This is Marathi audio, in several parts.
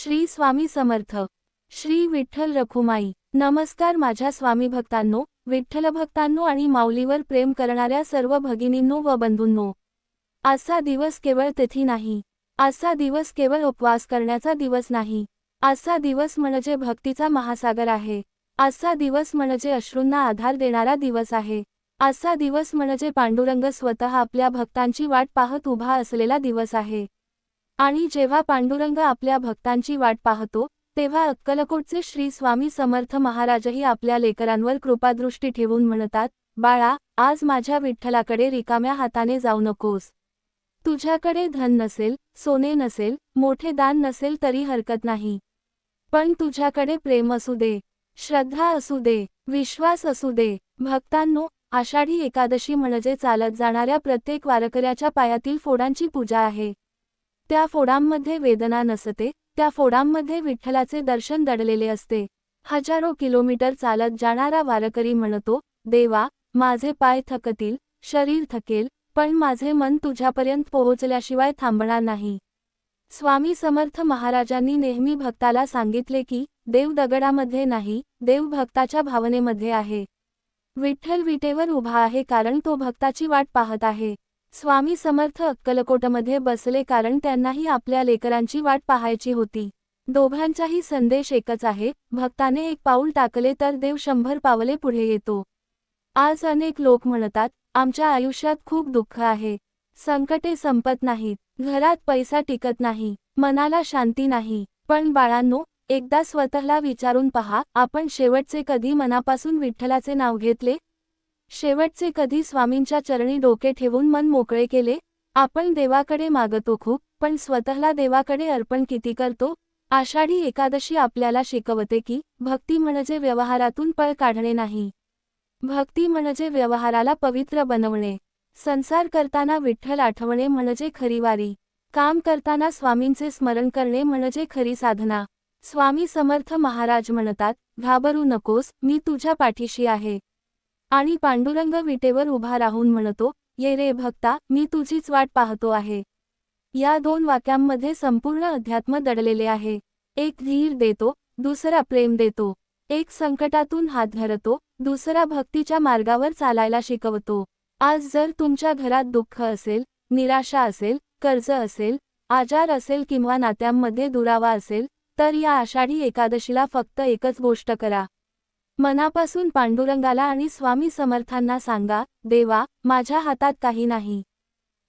श्री स्वामी समर्थ. श्री विठ्ठल रखुमाई. नमस्कार माझ्या स्वामी भक्तांनो, विठ्ठल भक्तांनो आणि माऊलीवर प्रेम करणाऱ्या सर्व भगिनींनो व बंधूंनो. आजचा दिवस केवळ तिथी नाही. आजचा दिवस केवळ उपवास करण्याचा दिवस नाही. आजचा दिवस म्हणजे भक्तीचा महासागर आहे. आजचा दिवस म्हणजे अश्रूंना आधार देणारा दिवस आहे. आजचा दिवस म्हणजे पांडुरंग स्वतः आपल्या भक्तांची वाट पाहत उभा असलेला दिवस आहे. आणि जेव्हा पांडुरंग आपल्या भक्तांची वाट पाहतो, तेव्हा अक्कलकोटचे श्री स्वामी समर्थ महाराजही आपल्या लेकरांवर कृपादृष्टी ठेवून म्हणतात, बाळा, आज माझ्या विठ्ठलाकडे रिकाम्या हाताने जाऊ नकोस. तुझ्याकडे धन नसेल, सोने नसेल, मोठे दान नसेल तरी हरकत नाही. पण तुझ्याकडे प्रेम असू दे, श्रद्धा असू दे, विश्वास असू दे. भक्तांनो, आषाढी एकादशी म्हणजे चालत जाणाऱ्या प्रत्येक वारकऱ्याच्या पायातील फोडांची पूजा आहे. त्या फोडांमध्ये वेदना नसते, त्या फोडांमध्ये विठ्ठलाचे दर्शन दडलेले असते. हजारो किलोमीटर चालत जाणारा वारकरी म्हणतो, देवा, माझे पाय थकतील, शरीर थकेल, पण माझे मन तुझ्यापर्यंत पोहोचल्याशिवाय थांबणार नाही. स्वामी समर्थ महाराजांनी नेहमी भक्ताला सांगितले की, देव दगडामध्ये नाही, देव भक्ताच्या भावनेमध्ये आहे. विठ्ठल विटेवर उभा आहे कारण तो भक्ताची वाट पाहत आहे. स्वामी समर्थ अक्कलकोटमध्ये बसले कारण त्यांनाही आपल्या लेकरांची वाट पाहायची होती. दोघांचाही संदेश एकच आहे, भक्ताने एक पाऊल टाकले तर देव 100 पावले पुढे येतो. आज अनेक लोक म्हणतात, आमच्या आयुष्यात खूप दुःख आहे, संकटे संपत नाहीत, घरात पैसा टिकत नाही, मनाला शांती नाही. पण बाळांनो, एकदा स्वतःला विचारून पहा, आपण शेवटचे कधी मनापासून विठ्ठलाचे नाव घेतले? शेवटचे कधी स्वामींच्या चरणी डोके ठेवून मन मोकळे केले? आपण देवाकडे मागतो खूप, पण स्वतःला देवाकडे अर्पण किती करतो? आषाढी एकादशी आपल्याला शिकवते की, भक्ती म्हणजे व्यवहारातून पळ काढणे नाही. भक्ती म्हणजे व्यवहाराला पवित्र बनवणे. संसार करताना विठ्ठल आठवणे म्हणजे खरी वारी. काम करताना स्वामींचे स्मरण करणे म्हणजे खरी साधना. स्वामी समर्थ महाराज म्हणतात, घाबरू नकोस, मी तुझ्या पाठीशी आहे. आणि पांडुरंग विटेवर उभा राहून म्हणतो, ये रे भक्ता, मी तुझीच वाट पाहतो आहे. या दोन वाक्यांमध्ये संपूर्ण अध्यात्म दडलेले आहे. एक धीर देतो, दुसरा प्रेम देतो. एक संकटातून हात धरतो, दुसरा भक्तीच्या मार्गावर चालायला शिकवतो. आज जर तुमच्या घरात दुःख असेल, निराशा असेल, कर्ज असेल, आजार असेल किंवा नात्यांमध्ये दुरावा असेल, तर या आषाढी एकादशीला फक्त एकच गोष्ट करा. मनापासून पांडुरंगाला आणि स्वामी समर्थांना सांगा, देवा, माझ्या हातात काही नाही.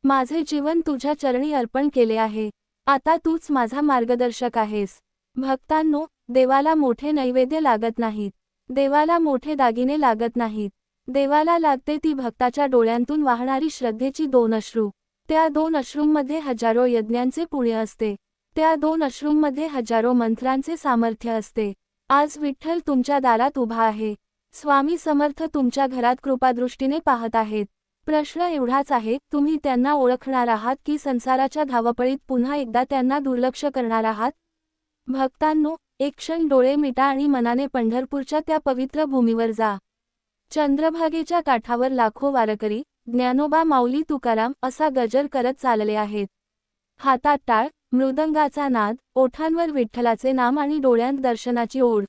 माझे जीवन तुझ्या चरणी अर्पण केले आहे. आता तूच माझा मार्गदर्शक आहेस. भक्तांनो, देवाला मोठे नैवेद्य लागत नाहीत. देवाला मोठे दागिने लागत नाहीत. देवाला लागते ती भक्ताच्या डोळ्यांतून वाहणारी श्रद्धेची 2 अश्रू. त्या 2 अश्रूंमध्ये हजारो यज्ञांचे पुण्य असते. त्या 2 अश्रूंमध्ये हजारो मंत्रांचे सामर्थ्य असते. आज विठ्ठल तुमच्या दारात उभा आहे. स्वामी समर्थ तुमच्या घरात कृपादृष्टीने पाहत आहेत. प्रश्न एवढाच आहे, तुम्ही त्यांना ओळखणार आहात की संसाराच्या धावपळीत पुन्हा एकदा त्यांना दुर्लक्ष करणार आहात? भक्तांनो, एक क्षण डोळे मिटा आणि मनाने पंढरपूरच्या त्या पवित्र भूमीवर जा. चंद्रभागेच्या काठावर लाखो वारकरी, ज्ञानोबा माऊली तुकाराम असा गजर करत चालले आहेत. हातात टाळ, मृदंगाचा नाद, ओठांवर विठ्ठलाचे नाम आणि डोळ्यांत दर्शनाची ओढ.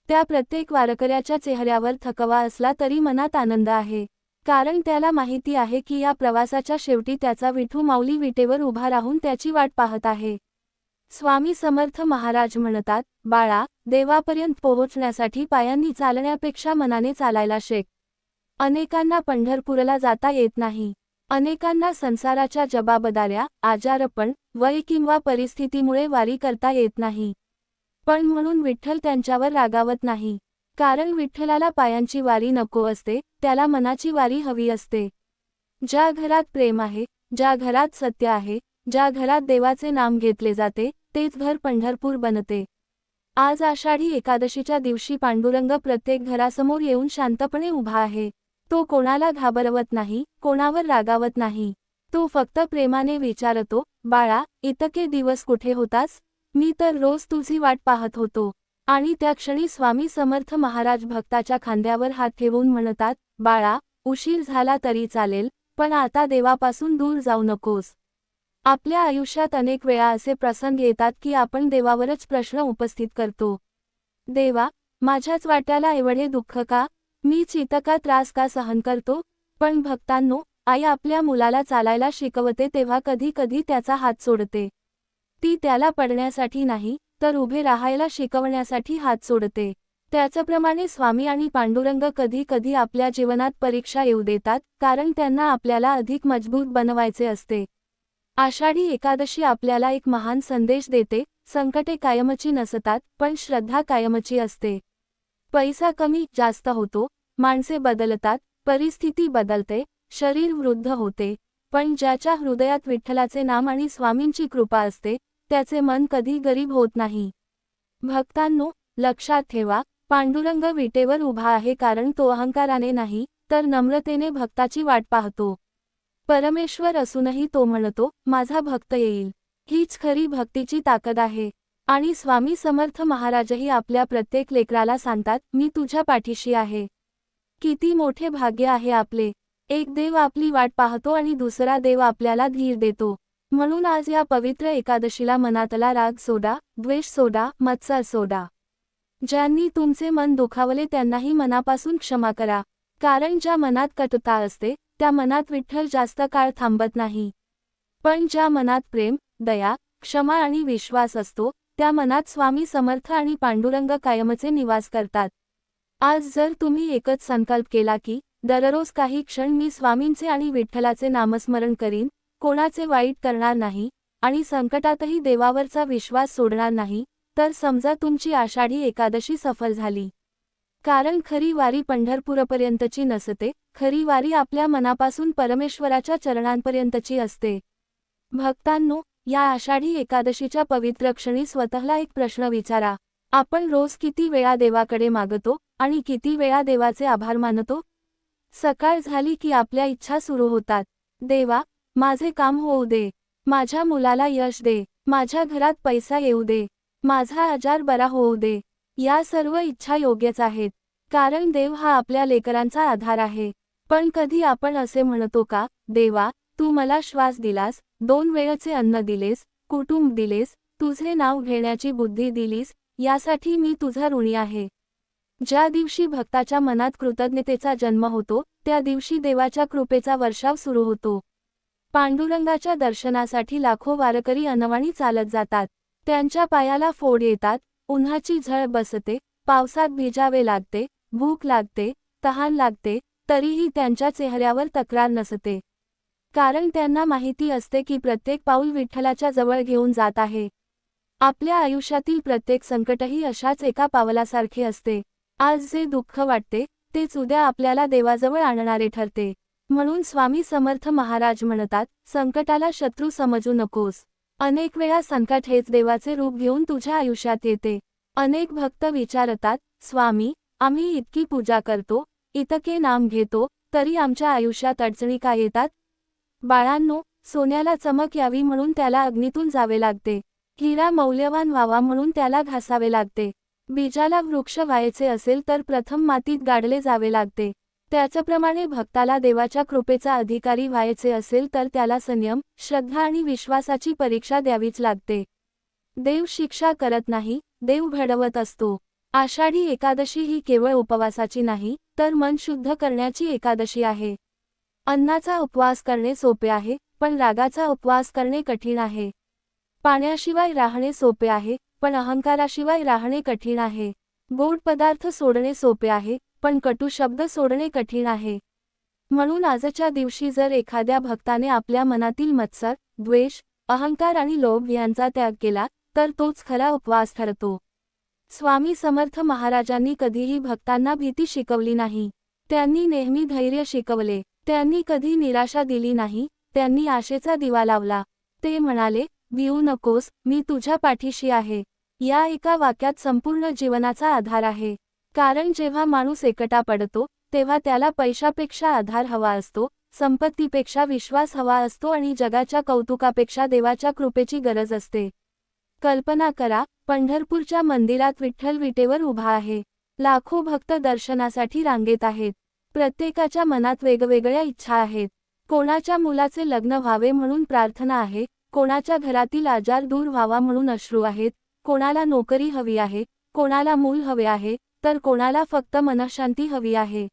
त्या प्रत्येक वारकऱ्याच्या चेहऱ्यावर थकवा असला तरी मनात आनंद आहे. कारण त्याला माहिती आहे की या प्रवासाच्या शेवटी त्याचा विठू माऊली विटेवर उभा राहून त्याची वाट पाहत आहे. स्वामी समर्थ महाराज म्हणतात, बाळा, देवापर्यंत पोहोचण्यासाठी पायांनी चालण्यापेक्षा मनाने चालायला शिक. अनेकांना पंढरपूरला जाता येत नाही. अनेकांना संसाराच्या जबाबदाऱ्या, आजारपण, वय किंवा परिस्थितीमुळे वारी करता येत नाही. पण म्हणून विठ्ठल त्यांच्यावर रागावत नाही. कारण विठ्ठलाला पायांची वारी नको असते, त्याला मनाची वारी हवी असते. ज्या घरात प्रेम आहे, ज्या घरात सत्य आहे, ज्या घरात देवाचे नाम घेतले जाते, तेच घर पंढरपूर बनते. आज आषाढी एकादशीच्या दिवशी पांडुरंग प्रत्येक घरासमोर येऊन शांतपणे उभा आहे. तो कोणाला घाबरवत नाही, कोणावर रागावत नाही. तो फक्त प्रेमाने विचारतो, बाळा, इतके दिवस कुठे होतास? मी तर रोज तुझी वाट पाहत होतो. आणि त्या क्षणी स्वामी समर्थ महाराज भक्ताच्या खांद्यावर हात ठेवून म्हणतात, बाळा, उशीर झाला तरी चालेल, पण आता देवापासून दूर जाऊ नकोस. आपल्या आयुष्यात अनेक वेळा असे प्रसंग येतात की आपण देवावरच प्रश्न उपस्थित करतो. देवा, माझ्याच वाट्याला एवढे दुःख का? मीच इतका त्रास का सहन करतो? पण भक्तांनो, आई आपल्या मुलाला चालायला शिकवते तेव्हा कधी कधी त्याचा हात सोडते. ती त्याला पडण्यासाठी नाही, तर उभे राहायला शिकवण्यासाठी हात सोडते. त्याचप्रमाणे स्वामी आणि पांडुरंग कधी कधी आपल्या जीवनात परीक्षा येऊ देतात, कारण त्यांना आपल्याला अधिक मजबूत बनवायचे असते. आषाढी एकादशी आपल्याला एक महान संदेश देते, संकटे कायमची नसतात, पण श्रद्धा कायमची असते. पैसा कमी जास्त होतो, माणसे बदलतात, परिस्थिती बदलते, शरीर वृद्ध होते, पण ज्याच्या हृदयात विठ्ठलाचे नाम आणि स्वामींची कृपा असते, त्याचे मन कधी गरीब होत नाही. भक्तांनो, लक्षात ठेवा, पांडुरंग विटेवर उभा आहे कारण तो अहंकाराने नाही, तर नम्रतेने भक्ताची वाट पाहतो. परमेश्वर असूनही तो म्हणतो, माझा भक्त येईल. हीच खरी भक्तीची ताकद आहे. आणि स्वामी समर्थ महाराजही आपल्या प्रत्येक लेकराला सांगतात, मी तुझ्या पाठीशी आहे. किती मोठे भाग्य आहे आपले. एक देव आपली वाट पाहतो आणि दुसरा देव आपल्याला धीर देतो. म्हणून आज या पवित्र एकादशीला मनातला राग सोडा, द्वेष सोडा, मत्सर सोडा. ज्यांनी तुमचे मन दुखावले त्यांनाही मनापासून क्षमा करा. कारण ज्या मनात कटुता असते, त्या मनात विठ्ठल जास्त काळ थांबत नाही. पण ज्या मनात प्रेम, दया, क्षमा आणि विश्वास असतो, त्या मनात स्वामी समर्थ आणि पांडुरंग कायमचे निवास करतात. आज जर तुम्ही एकच संकल्प केला की, दररोज काही क्षण मी स्वामींचे आणि विठ्ठलाचे नामस्मरण करीन, कोणाचे वाईट करणार नाही, आणि संकटातही देवावरचा विश्वास सोडणार नाही, तर समजा तुमची आषाढी एकादशी सफल झाली. कारण खरी वारी पंढरपूरपर्यंतची नसते, खरी वारी आपल्या मनापासून परमेश्वराच्या चरणांपर्यंतची असते. भक्तांनो, या आषाढी एकादशीच्या पवित्र क्षणी स्वतःला एक प्रश्न विचारा. आपण रोज किती वेळा देवाकडे मागतो, आणि किती वेळा देवाचे आभार मानतो? सकाळ झाली की आपल्या इच्छा सुरू होतात. देवा, माझे काम होऊ दे. माझ्या मुलाला यश दे. माझ्या घरात पैसा येऊ दे. माझा आजार बरा होऊ दे. या सर्व इच्छा योग्यच आहेत, कारण देव हा आपल्या लेकरांचा आधार आहे. पण कधी आपण असे म्हणतो का, देवा, तू मला श्वास दिलास, 2 वेळचे अन्न दिलेस, कुटुंब दिलेस, तुझे नाव घेण्याची बुद्धी दिलीस, यासाठी मी तुझा ऋणी आहे. ज्या दिवशी भक्ताच्या मनात कृतज्ञतेचा जन्म होतो, त्या दिवशी देवाच्या कृपेचा वर्षाव सुरू होतो. पांडुरंगाच्या दर्शनासाठी लाखो वारकरी अनवाणी चालत जातात. त्यांच्या पायाला फोड येतात, उन्हाची झळ बसते, पावसात भिजावे लागते, भूक लागते, तहान लागते, तरीही त्यांच्या चेहऱ्यावर तक्रार नसते. कारण त्यांना माहिती असते की प्रत्येक पाऊल विठ्ठलाच्या जवळ घेऊन जात आहे. आपल्या आयुष्यातील प्रत्येक संकटही अशाच एका पावलासारखे असते. आज जे दुःख वाटते, तेच उद्या आपल्याला देवाजवळ आणणारे ठरते. म्हणून स्वामी समर्थ महाराज म्हणतात, संकटाला शत्रू समजू नकोस. अनेक वेळा संकट हेच देवाचे रूप घेऊन तुझ्या आयुष्यात येते. अनेक भक्त विचारतात, स्वामी, आम्ही इतकी पूजा करतो, इतके नाम घेतो, तरी आमच्या आयुष्यात अडचणी का येतात? बाळांनो, सोन्याला चमक यावी म्हणून त्याला अग्नीतून जावे लागते. हिरा मौल्यवान व्हावा म्हणून त्याला घासावे लागते. बीजाला वृक्ष व्हायचे असेल तर प्रथम मातीत गाडले जावे लागते. त्याचप्रमाणे भक्ताला देवाच्या कृपेचा अधिकारी व्हायचे असेल तर त्याला संयम, श्रद्धा आणि विश्वासाची परीक्षा द्यावीच लागते. देव शिक्षा करत नाही, देव घडवत असतो. आषाढी एकादशी ही केवळ उपवासाची नाही, तर मन शुद्ध करण्याची एकादशी आहे. अन्नाचा उपवास करणे सोपे आहे, पण रागाचा उपवास करणे कठीण आहे. पाण्याशिवाय राहणे सोपे आहे, पण अहंकाराशिवाय राहणे कठीण आहे. गोड पदार्थ सोडणे सोपे आहे, पण कटू शब्द सोडणे कठीण आहे. म्हणून आजच्या दिवशी जर एखाद्या भक्ताने आपल्या मनातील मत्सर, द्वेष, अहंकार आणि लोभ यांचा त्याग केला, तर तोच खरा उपवास ठरतो. स्वामी समर्थ महाराजांनी कधीही भक्तांना भीती शिकवली नाही. त्यांनी नेहमी धैर्य शिकवले. त्यांनी कधी निराशा दिली नाही, त्यांनी आशेचा दिवा लावला. ते म्हणाले, भिऊ नकोस, मी तुझ्या पाठीशी आहे. या एका वाक्यात संपूर्ण जीवनाचा आधार आहे. कारण जेव्हा माणूस एकटा पडतो, तेव्हा त्याला पैशापेक्षा आधार हवा असतो, संपत्तीपेक्षा विश्वास हवा असतो आणि जगाच्या कौतुकापेक्षा देवाच्या कृपेची गरज असते. कल्पना करा, पंढरपूरच्या मंदिरात विठ्ठल विटेवर उभा आहे. लाखो भक्त दर्शनासाठी रांगेत आहेत. प्रत्येकाच्या मनात वेगवेगळ्या इच्छा आहेत. कोणाच्या मुलाचे लग्न व्हावे म्हणून प्रार्थना आहे, कोणाच्या घरातील आजार दूर व्हावा म्हणून अश्रू आहेत, कोणाला नोकरी हवी आहे, कोणाला मूल हवे आहे, तर कोणाला फक्त मनःशांती हवी आहे.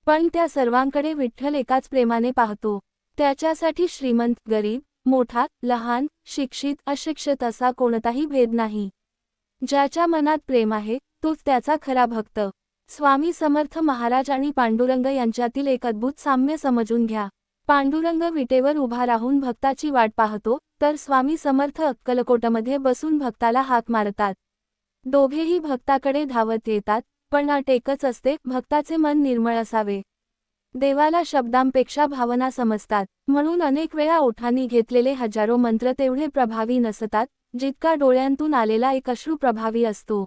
पण त्या सर्वांकडे विठ्ठल एकाच प्रेमाने पाहतो. त्याच्यासाठी श्रीमंत, गरीब, मोठा, लहान, शिक्षित, अशिक्षित असा कोणताही भेद नाही. ज्याच्या मनात प्रेम आहे तोच त्याचा खरा भक्त. स्वामी समर्थ महाराज आणि पांडुरंग यांच्यातील एक अद्भुत साम्य समजून घ्या. पांडुरंग विटेवर उभा राहून भक्ताची वाट पाहतो, तर स्वामी समर्थ अक्कलकोटमध्ये बसून भक्ताला हाक मारतात. दोघेही भक्ताकडे धावत येतात, पण अट एकच असते, भक्ताचे मन निर्मळ असावे. देवाला शब्दांपेक्षा भावना समजतात, म्हणून अनेक वेळा ओठांनी घेतलेले हजारो मंत्र तेवढे प्रभावी नसतात जितका डोळ्यांतून आलेला एक अश्रू प्रभावी असतो.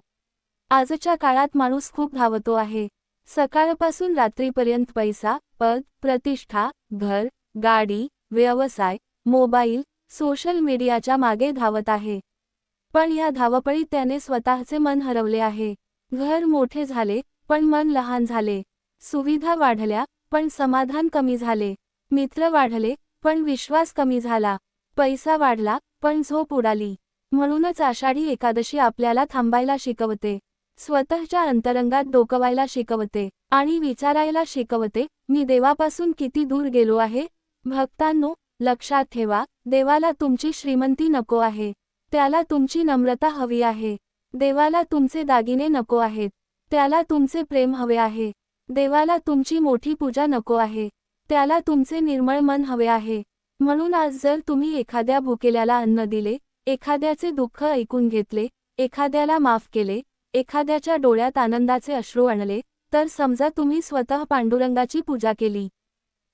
आजच्या काळात माणूस खूप धावतो आहे. सकाळपासून रात्रीपर्यंत पैसा, पद, प्रतिष्ठा, घर, गाडी, व्यवसाय, मोबाईल, सोशल मीडियाच्या मागे धावत आहे. पण या धावपळीत त्याने स्वतःचे मन हरवले आहे. घर मोठे झाले, पण मन लहान झाले. सुविधा वाढल्या, पण समाधान कमी झाले. मित्र वाढले, पण विश्वास कमी झाला. पैसा वाढला, पण झोप उडाली. म्हणूनच आषाढी एकादशी आपल्याला थांबायला शिकवते, स्वतःच्या अंतरंगात डोकवायला शिकवते आणि विचारायला शिकवते, मी देवापासून किती दूर गेलो आहे. भक्तांनो, लक्षात ठेवा, देवाला तुमची श्रीमंती नको आहे, त्याला तुमची नम्रता हवी आहे. देवाला तुमचे दागिने नको आहेत, त्याला तुमचे प्रेम हवे आहे. देवाला तुमची मोठी पूजा नको आहे, त्याला तुमचे निर्मळ मन हवे आहे. म्हणून आज जर तुम्ही एखाद्या भुकेल्याला अन्न दिले, एखाद्याचे दुःख ऐकून घेतले, एखाद्याला माफ केले, एखाद्याच्या डोळ्यात आनंदाचे अश्रू आणले, तर समजा तुम्ही स्वतः पांडुरंगाची पूजा केली.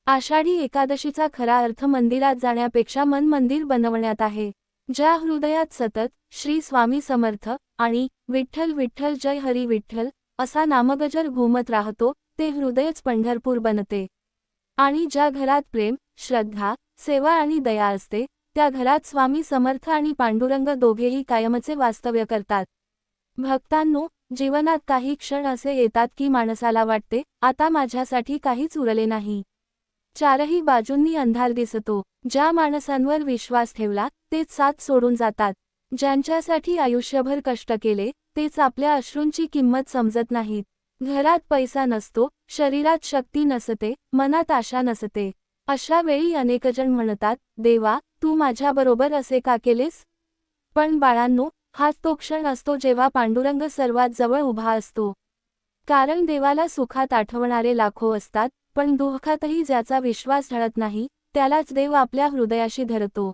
आषाढी एकादशीचा खरा अर्थ मंदिरात जाण्यापेक्षा मन मंदिर बनवण्यात आहे. ज्या हृदयात सतत श्री स्वामी समर्थ आणि विठ्ठल विठ्ठल जय हरी विठ्ठल असा नामगजर घुमत राहतो, ते हृदयच पंढरपूर बनते. आणि ज्या घरात प्रेम, श्रद्धा, सेवा आणि दया असते, त्या घरात स्वामी समर्थ आणि पांडुरंग दोघेही कायमचे वास्तव्य करतात. भक्तांनो, जीवनात काही क्षण असे येतात की माणसाला वाटते, आता माझ्यासाठी काहीच उरले नाही. चारही बाजूंनी अंधार दिसतो. ज्या माणसांवर विश्वास ठेवला, तेच साथ सोडून जातात. ज्यांच्यासाठी आयुष्यभर कष्ट केले, तेच आपल्या अश्रूंची किंमत समजत नाहीत. घरात पैसा नसतो, शरीरात शक्ती नसते, मनात आशा नसते. अशा वेळी अनेकजण म्हणतात, देवा, तू माझ्याबरोबर असे का केलेस? पण बाळांनो, हाच तो क्षण असतो जेव्हा पांडुरंग सर्वात जवळ उभा असतो. कारण देवाला सुखात आठवणारे लाखो असतात, पण दुःखातही ज्याचा विश्वास ढळत नाही, त्यालाच देव आपल्या हृदयाशी धरतो.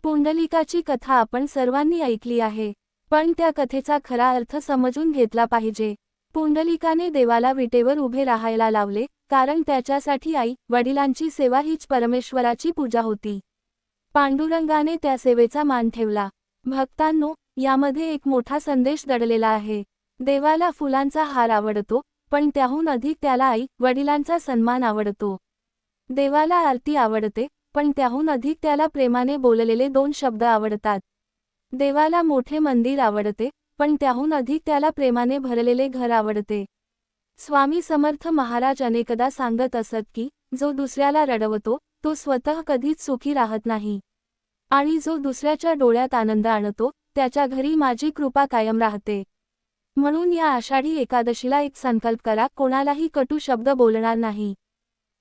पुंडलिकाची कथा आपण सर्वांनी ऐकली आहे, पण त्या कथेचा खरा अर्थ समजून घेतला पाहिजे. पुंडलिकाने देवाला विटेवर उभे राहायला लावले, कारण त्याच्यासाठी आई वडिलांची सेवा हीच परमेश्वराची पूजा होती. पांडुरंगाने त्या सेवेचा मान ठेवला. भक्तांनो, यामध्ये एक मोठा संदेश दडलेला आहे. देवाला फुलांचा हार आवडतो, पण त्याहून अधिक त्याला आई वडिलांचा सन्मान आवडतो. देवाला आरती आवडते, पण त्याहून अधिक त्याला प्रेमाने बोललेले 2 शब्द आवडतात. देवाला मोठे मंदिर आवडते, पण त्याहून अधिक त्याला प्रेमाने भरलेले घर आवडते. स्वामी समर्थ महाराज अनेकदा सांगत असत की, जो दुसऱ्याला रडवतो, तो स्वतः कधीच सुखी राहत नाही. आणि जो दुसऱ्याच्या डोळ्यात आनंद आणतो, त्याच्या घरी माझी कृपा कायम राहते. म्हणून या आषाढी एकादशीला एक संकल्प करा, कोणालाही कटू शब्द बोलणार नाही.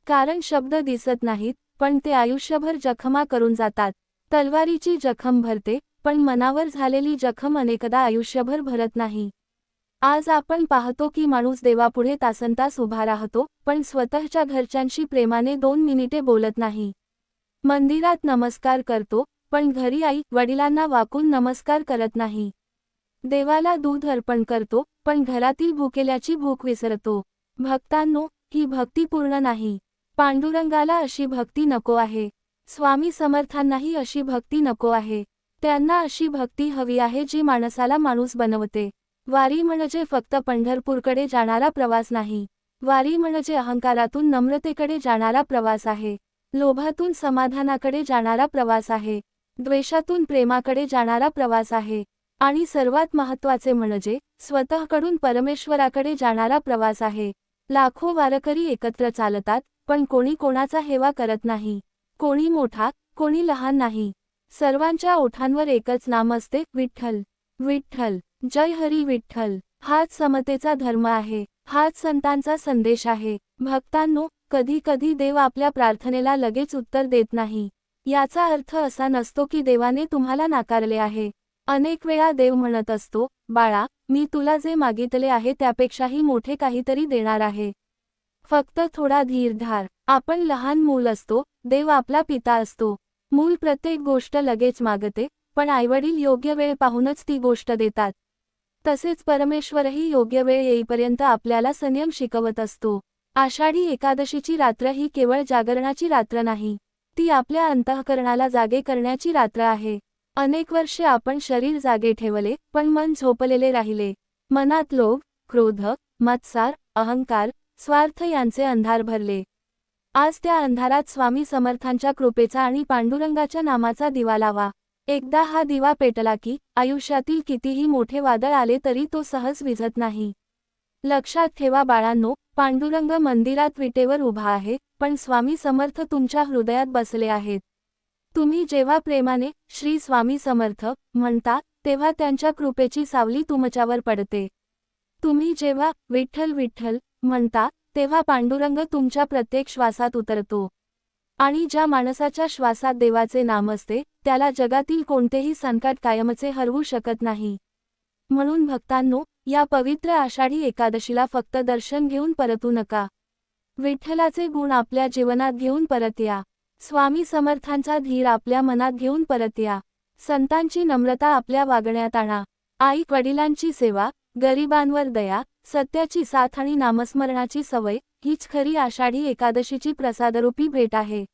कारण शब्द दिसत नाहीत, पण ते आयुष्यभर जखमा करून जातात. तलवारीची जखम भरते, पण मनावर झालेली जखम अनेकदा आयुष्यभर भरत नाही. आज आपण पाहतो की माणूस देवापुढे तासनतास उभा राहतो, पण स्वतःच्या घरच्यांशी प्रेमाने 2 मिनिटे बोलत नाही. मंदिरात नमस्कार करतो, पण घरी आई वडिलांना वाकून नमस्कार करत नाही. देवाला दूध अर्पण करतो, पण घरातील भुकेल्याची भूक विसरतो. भक्तांनो, ही भक्ती पूर्ण नाही. पांडुरंगाला अशी भक्ती नको आहे. स्वामी समर्थांनाही अशी भक्ती नको आहे. त्यांना अशी भक्ती हवी आहे जी माणसाला माणूस बनवते. वारी म्हणजे फक्त पंढरपूरकडे जाणारा प्रवास नाही. वारी म्हणजे अहंकारातून नम्रतेकडे जाणारा प्रवास आहे. लोभातून समाधानाकडे जाणारा प्रवास आहे. द्वेषातून प्रेमाकडे जाणारा प्रवास आहे. आणि सर्वात महत्त्वाचे म्हणजे स्वतःकडून परमेश्वराकडे जाणारा प्रवास आहे. लाखो वारकरी एकत्र चालतात, पण कोणी कोणाचा हेवा करत नाही. कोणी मोठा, कोणी लहान नाही. सर्वांच्या ओठांवर एकच नाम असते, विठ्ठल. विठ्ठल. जय हरी विठ्ठल. हाच समतेचा धर्म आहे. हाच संतांचा संदेश आहे. भक्तांनो, कधी कधी देव आपल्या प्रार्थनेला लगेच उत्तर देत नाही. याचा अर्थ असा नसतो की देवाने तुम्हाला नाकारले आहे. अनेक वेळा देव म्हणत असतो, बाळा, मी तुला जे मागितले आहे त्यापेक्षाही मोठे काहीतरी देणार आहे. फक्त थोडा धीर धार. आपण लहान मूल असतो, देव आपला पिता असतो. मूल प्रत्येक गोष्ट लगेच मागते, पण आईवडील योग्य वेळ पाहूनच ती गोष्ट देतात. तसेच परमेश्वरही योग्य वेळ येईपर्यंत आपल्याला संयम शिकवत असतो. आषाढी एकादशीची रात्र ही केवळ जागरणाची रात्र नाही. ती आपल्या अंतःकरणाला जागे करण्याची रात्र आहे. अनेक वर्षे आपण शरीर जागे ठेवले, पण मन झोपलेले राहिले. मनात लोभ, क्रोध, मत्सर, अहंकार, स्वार्थ यांचे अंधार भरले. आज त्या अंधारात स्वामी समर्थांच्या कृपेचा आणि पांडुरंगाच्या नामाचा दिवा लावा. एकदा हा दिवा पेटला की आयुष्यातील कितीही मोठे वादळ आले तरी तो सहज विझत नाही. लक्षात ठेवा बाळांनो, पांडुरंग मंदिरात विटेवर उभा आहे, पण स्वामी समर्थ तुमच्या हृदयात बसले आहेत. तुम्ही जेव्हा प्रेमाने श्री स्वामी समर्थ म्हणता, तेव्हा त्यांच्या कृपेची सावली तुमच्यावर पडते. तुम्ही जेव्हा विठ्ठल विठ्ठल म्हणता, तेव्हा पांडुरंग तुमच्या प्रत्येक श्वासात उतरतो. आणि ज्या माणसाच्या श्वासात देवाचे नाम असते, त्याला जगातील कोणतेही संकट कायमचे हरवू शकत नाही. म्हणून भक्तांनो, या पवित्र आषाढी एकादशीला फक्त दर्शन घेऊन परतू नका. विठ्ठलाचे गुण आपल्या जीवनात घेऊन परत या. स्वामी समर्थांचा धीर आपल्या मनात घेऊन परत या. संतांची नम्रता आपल्या वागण्यात आणा. आई वडिलांची सेवा, गरिबांवर दया, सत्याची साथ आणि नामस्मरणाची सवय हीच खरी आषाढी एकादशीची प्रसादरूपी भेट आहे.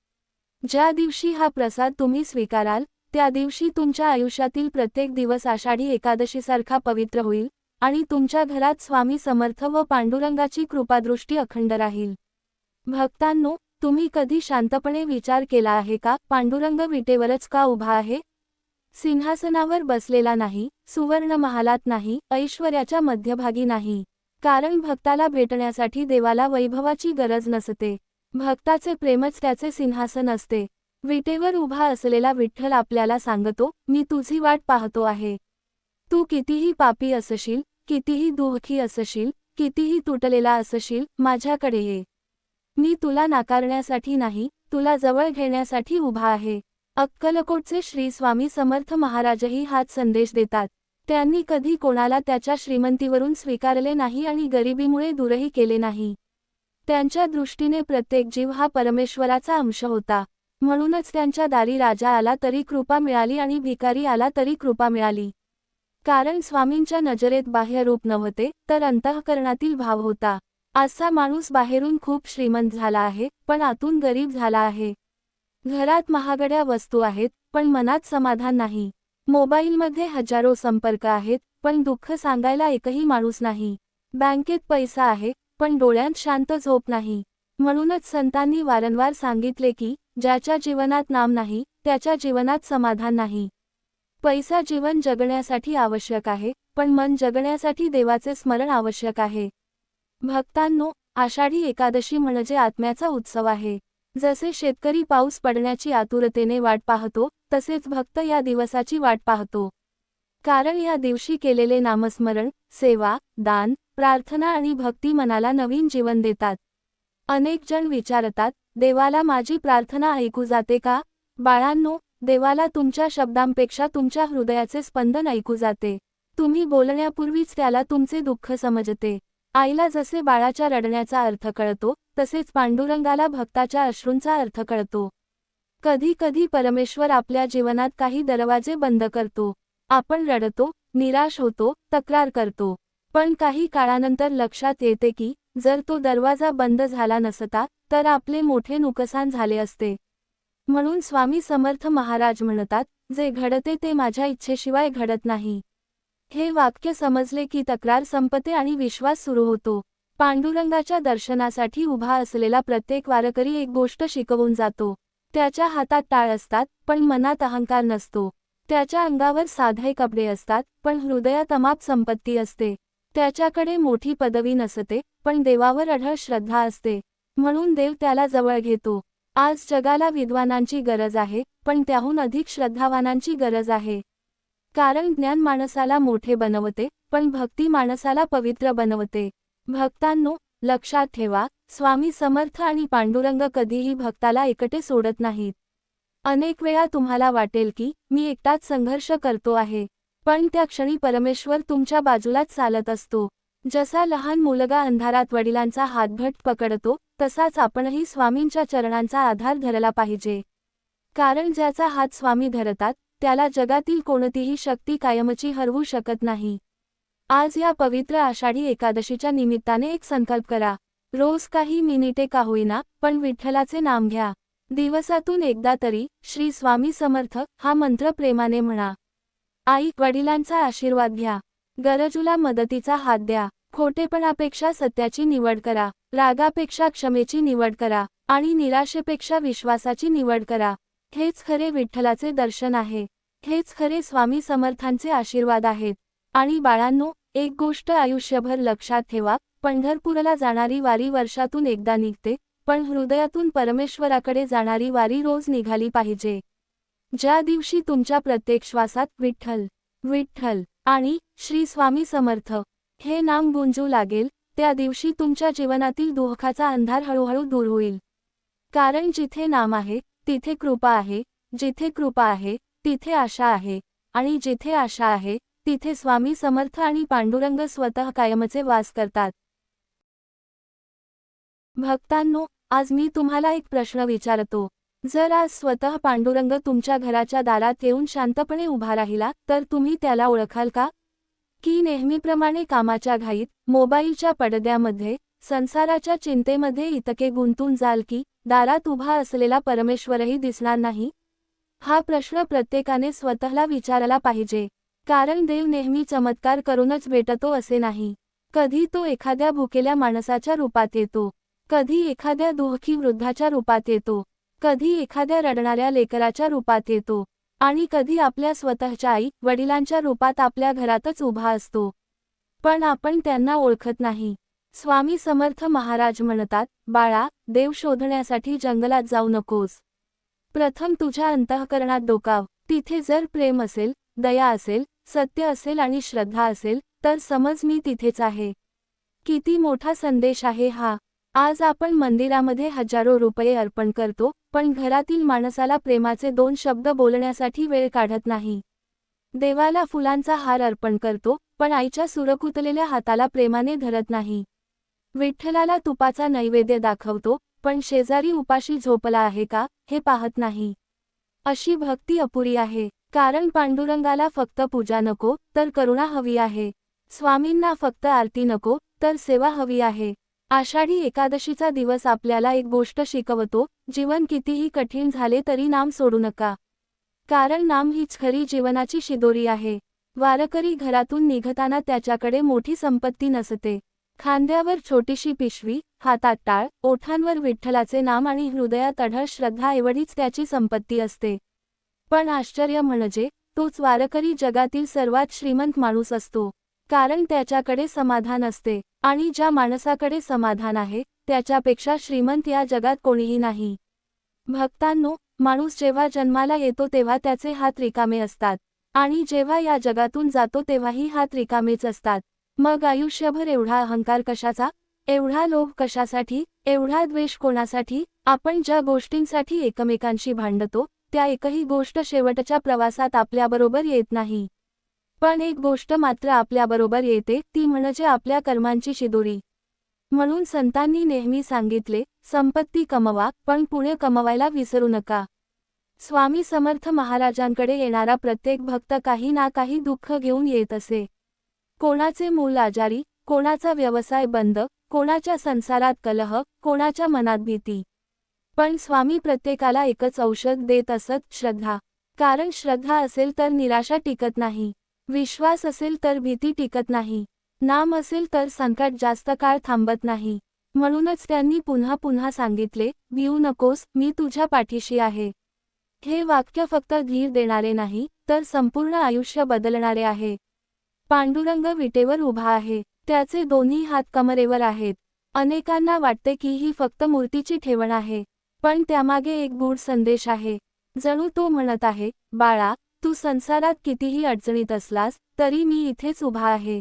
ज्या दिवशी हा प्रसाद तुम्ही स्वीकाराल, त्या दिवशी तुमच्या आयुष्यातील प्रत्येक दिवस आषाढी एकादशीसारखा पवित्र होईल आणि तुमच्या घरात स्वामी समर्थ व पांडुरंगाची कृपादृष्टी अखंड राहील. भक्तांनो, तुम्ही कधी शांतपणे विचार केला आहे का, पांडुरंग विटेवरच का उभा आहे? सिंहासनावर बसलेला नाही, सुवर्ण महालात नाही, ऐश्वर्याच्या मध्यभागी नाही. कारण भक्ताला भेटण्यासाठी देवाला वैभवाची गरज नसते. भक्ताचे प्रेमच त्याचे सिंहासन असते. विटेवर उभा असलेला विठ्ठल आपल्याला सांगतो, मी तुझी वाट पाहतो आहे. तू कितीही पापी असशील, कितीही दुःखी असशील, कितीही तुटलेला असशील, माझ्याकडे ये. मी तुला नाकारण्यासाठी नाही, तुला जवळ घेण्यासाठी उभा आहे. अक्कलकोटचे श्री स्वामी समर्थ महाराजही हाच संदेश देतात. त्यांनी कधी कोणाला त्याच्या श्रीमंतीवरून स्वीकारले नाही आणि गरिबीमुळे दूरही केले नाही. त्यांच्या दृष्टीने प्रत्येक जीव हा परमेश्वराचा अंश होता. म्हणूनच त्यांच्या दारी राजा आला तरी कृपा मिळाली आणि भिकारी आला तरी कृपा मिळाली. कारण स्वामींच्या नजरेत बाह्य रूप नव्हते, तर अंतःकरणातील भाव होता. असा माणूस बाहेरून खूप श्रीमंत झाला आहे, पण आतून गरीब झाला आहे. घरात महागड्या वस्तू आहेत, पण मनात समाधान नाही. मोबाईलमध्ये हजारो संपर्क आहेत, पण दुःख सांगायला एकही माणूस नाही. बँकेत पैसा आहे, पण डोळ्यांत शांत झोप नाही. म्हणूनच संतांनी वारंवार सांगितले की ज्याच्या जीवनात नाम नाही, त्याच्या जीवनात समाधान नाही. पैसा जीवन जगण्यासाठी आवश्यक आहे, पण मन जगण्यासाठी देवाचे स्मरण आवश्यक आहे. भक्तांनो, आषाढी एकादशी म्हणजे आत्म्याचा उत्सव आहे. जसे शेतकरी पाऊस पडण्याची आतुरतेने वाट पाहतो, तसेच भक्त या दिवसाची वाट पाहतो. कारण या दिवशी केलेले नामस्मरण, सेवा, दान, प्रार्थना आणि भक्ती मनाला नवीन जीवन देतात. अनेक जण विचारतात, देवाला माझी प्रार्थना ऐकू जाते का? बाळांनो, देवाला तुमच्या शब्दांपेक्षा तुमच्या हृदयाचे स्पंदन ऐकू जाते. तुम्ही बोलण्यापूर्वीच त्याला तुमचे दुःख समजते. आईला जसे बाळाच्या रडण्याचा अर्थ कळतो, तसेच पांडुरंगाला भक्ताच्या अश्रूंचा अर्थ कळतो. कधी कधी परमेश्वर आपल्या जीवनात काही दरवाजे बंद करतो. आपण रडतो, निराश होतो, तक्रार करतो. पण काही काळानंतर लक्षात येते की जर तो दरवाजा बंद झाला नसता, तर आपले मोठे नुकसान झाले असते. म्हणून स्वामी समर्थ महाराज म्हणतात, जे घडते ते माझ्या इच्छेशिवाय घडत नाही. हे वाक्य समजले की तक्रार संपते आणि विश्वास सुरू होतो. पांडुरंगाच्या दर्शनासाठी उभा असलेला प्रत्येक वारकरी एक गोष्ट शिकवून जातो. त्याच्या हातात टाळ असतात, पण मनात अहंकार नसतो. त्याच्या अंगावर साधे कपडे असतात, पण हृदयात अमाप संपत्ती असते. त्याच्याकडे मोठी पदवी नसते, पण देवावर अढळ श्रद्धा असते. म्हणून देव त्याला जवळ घेतो. आज जगाला विद्वानांची गरज आहे, पण त्याहून अधिक श्रद्धावानांची गरज आहे. कारण ज्ञान माणसाला मोठे बनवते, पण भक्ती माणसाला पवित्र बनवते. भक्तांनो, लक्षात ठेवा, स्वामी समर्थ आणि पांडुरंग कधीही भक्ताला एकटे सोडत नाहीत. अनेक वेळा तुम्हाला वाटेल की मी एकटाच संघर्ष करतो आहे, पण त्या क्षणी परमेश्वर तुमच्या बाजूलाच चालत असतो. जसा लहान मुलगा अंधारात वडिलांचा हात घट्ट पकडतो, तसाच आपणही स्वामींच्या चरणांचा आधार धरला पाहिजे. कारण ज्याचा हात स्वामी धरतात, त्याला जगातील कोणतीही शक्ती कायमची हरवू शकत नाही. आज या पवित्र आषाढी एकादशीच्या निमित्ताने एक संकल्प करा. रोज काही मिनिटे का होईना, पण विठ्ठलाचे नाम घ्या. दिवसातून एकदा तरी श्री स्वामी समर्थ हा मंत्र प्रेमाने म्हणा. आई वडिलांचा आशीर्वाद घ्या. गरजूला मदतीचा हात द्या. खोटेपणापेक्षा सत्याची निवड करा. रागापेक्षा क्षमेची निवड करा. आणि निराशेपेक्षा विश्वासाची निवड करा. हेच खरे विठ्ठलाचे दर्शन आहे. हेच खरे स्वामी समर्थांचे आशीर्वाद आहेत. आणि बाळांनो, एक गोष्ट आयुष्यभर लक्षात ठेवा, पंढरपूरला जाणारी वारी वर्षातून एकदा निघते, पण हृदयातून परमेश्वराकडे जाणारी वारी रोज निघाली पाहिजे. ज्या दिवशी तुमच्या प्रत्येक श्वासात विठ्ठल विठ्ठल आणि श्री स्वामी समर्थ हे नाम गुंजू लागेल, त्या दिवशी तुमच्या जीवनातील दुःखाचा अंधार हळूहळू दूर होईल. कारण जिथे नाम आहे, तिथे कृपा आहे. जिथे कृपा आहे, तिथे आशा आहे. आणि जिथे आशा आहे, तिथे स्वामी समर्थ आणि पांडुरंग स्वतः कायमचे वास करतात. भक्तांनो, आज मी तुम्हाला एक प्रश्न विचारतो. जर आज स्वतः पांडुरंग तुमच्या घराच्या दारात येऊन शांतपणे उभा राहिला, तर तुम्ही त्याला ओळखाल का? की नेहमीप्रमाणे कामाच्या घाईत, मोबाईलच्या पडद्यामध्ये, संसाराच्या चिंतेमध्ये इतके गुंतून जाल की दारात उभा असलेला परमेश्वरही दिसणार नाही? हा प्रश्न प्रत्येकाने स्वतःला विचारला पाहिजे. कारण देव नेहमी चमत्कार करूनच भेटतो असे नाही. कधी तो एखाद्या भुकेल्या माणसाच्या रूपात येतो, कधी एखाद्या दुःखी वृद्धाच्या रूपात येतो, कधी एखाद्या रडणाऱ्या लेकराच्या रूपात येतो, आणि कधी आपल्या स्वतःच्या आई वडिलांच्या रूपात आपल्या घरातच उभा असतो. पण आपण त्यांना ओळखत नाही. स्वामी समर्थ महाराज म्हणतात, बाळा, देव शोधण्यासाठी जंगलात जाऊ नकोस. प्रथम तुझ्या अंतःकरणात डोकाव. तिथे जर प्रेम असेल, दया असेल, सत्य असेल आणि श्रद्धा असेल, तर समज मी तिथेच आहे. किती मोठा संदेश आहे हा. आज आपण मंदिरामध्ये हजारो रुपये अर्पण करतो, पण घरातील माणसाला प्रेमाचे 2 शब्द बोलण्यासाठी वेळ काढत नाही. देवाला फुलांचा हार अर्पण करतो, पण आईच्या सुरकुतलेल्या हाताला प्रेमाने धरत नाही. विठ्ठलाला तुपाचा नैवेद्य दाखवतो, पण शेजारी उपाशी झोपला आहे का, हे पाहत नाही. अशी भक्ती अपुरी आहे. कारण पांडुरंगाला फक्त पूजा नको, तर करुणा हवी आहे. स्वामींना फक्त आरती नको, तर सेवा हवी आहे. आषाढी एकादशीचा दिवस आपल्याला एक गोष्ट शिकवतो, जीवन कितीही कठीण झाले तरी नाम सोडू नका. कारण नाम हीच खरी जीवनाची शिदोरी आहे. वारकरी घरातून निघताना त्याच्याकडे मोठी संपत्ती नसते. खांद्यावर छोटीशी पिशवी, हातात टाळ, ओठांवर विठ्ठलाचे नाम आणि हृदयात अढळ श्रद्धा एवढीच त्याची संपत्ती असते. पण आश्चर्य म्हणजे, तोच वारकरी जगातील सर्वात श्रीमंत माणूस असतो. कारण त्याच्याकडे समाधान असते. आणि ज्या माणसाकडे समाधान आहे, त्याच्यापेक्षा श्रीमंत या जगात कोणीही नाही. भक्तांनो, माणूस जेव्हा जन्माला येतो तेव्हा त्याचे हात रिकामे असतात. आणि जेव्हा या जगातून जातो तेव्हाही हात रिकामेच असतात. मग आयुष्यभर एवढा अहंकार कशाचा? एवढा लोभ कशासाठी? एवढा द्वेष कोणासाठी? आपण ज्या गोष्टींसाठी एकमेकांशी भांडतो, त्या एकही गोष्ट शेवटच्या प्रवासात आपल्याबरोबर येत नाही. पण एक गोष्ट मात्र आपल्याबरोबर येते, ती म्हणजे आपल्या कर्मांची शिदोरी. म्हणून संतांनी नेहमी सांगितले, संपत्ती कमवा, पण पुण्य कमवायला विसरू नका. स्वामी समर्थ महाराजांकडे येणारा प्रत्येक भक्त काही ना काही दुःख घेऊन येत असे. कोणाचे मूल आजारी, कोणाचा व्यवसाय बंद, कोणाच्या संसारात कलह, कोणाच्या मनात भीती. पण स्वामी प्रत्येकाला एकच औषध देत असत, श्रद्धा. कारण श्रद्धा असेल तर निराशा टिकत नाही. विश्वास असेल तर भीती टिकत नाही. नाम असेल तर संकट जास्त काळ थांबत नाही. म्हणूनच त्यांनी पुन्हा पुन्हा सांगितले, भिऊ नकोस, मी तुझ्या पाठीशी आहे. हे वाक्य फक्त धीर देणारे नाही, तर संपूर्ण आयुष्य बदलणारे आहे. पांडुरंग विटेवर उभा आहे. त्याचे दोन्ही हात कमरेवर आहेत. अनेकांना वाटते की ही फक्त मूर्तीची ठेवण आहे. पण त्यामागे एक गूढ संदेश आहे. जणू तो म्हणत आहे, बाळा, तू संसारात कितीही अडचणीत असलास तरी मी इथेच उभा आहे.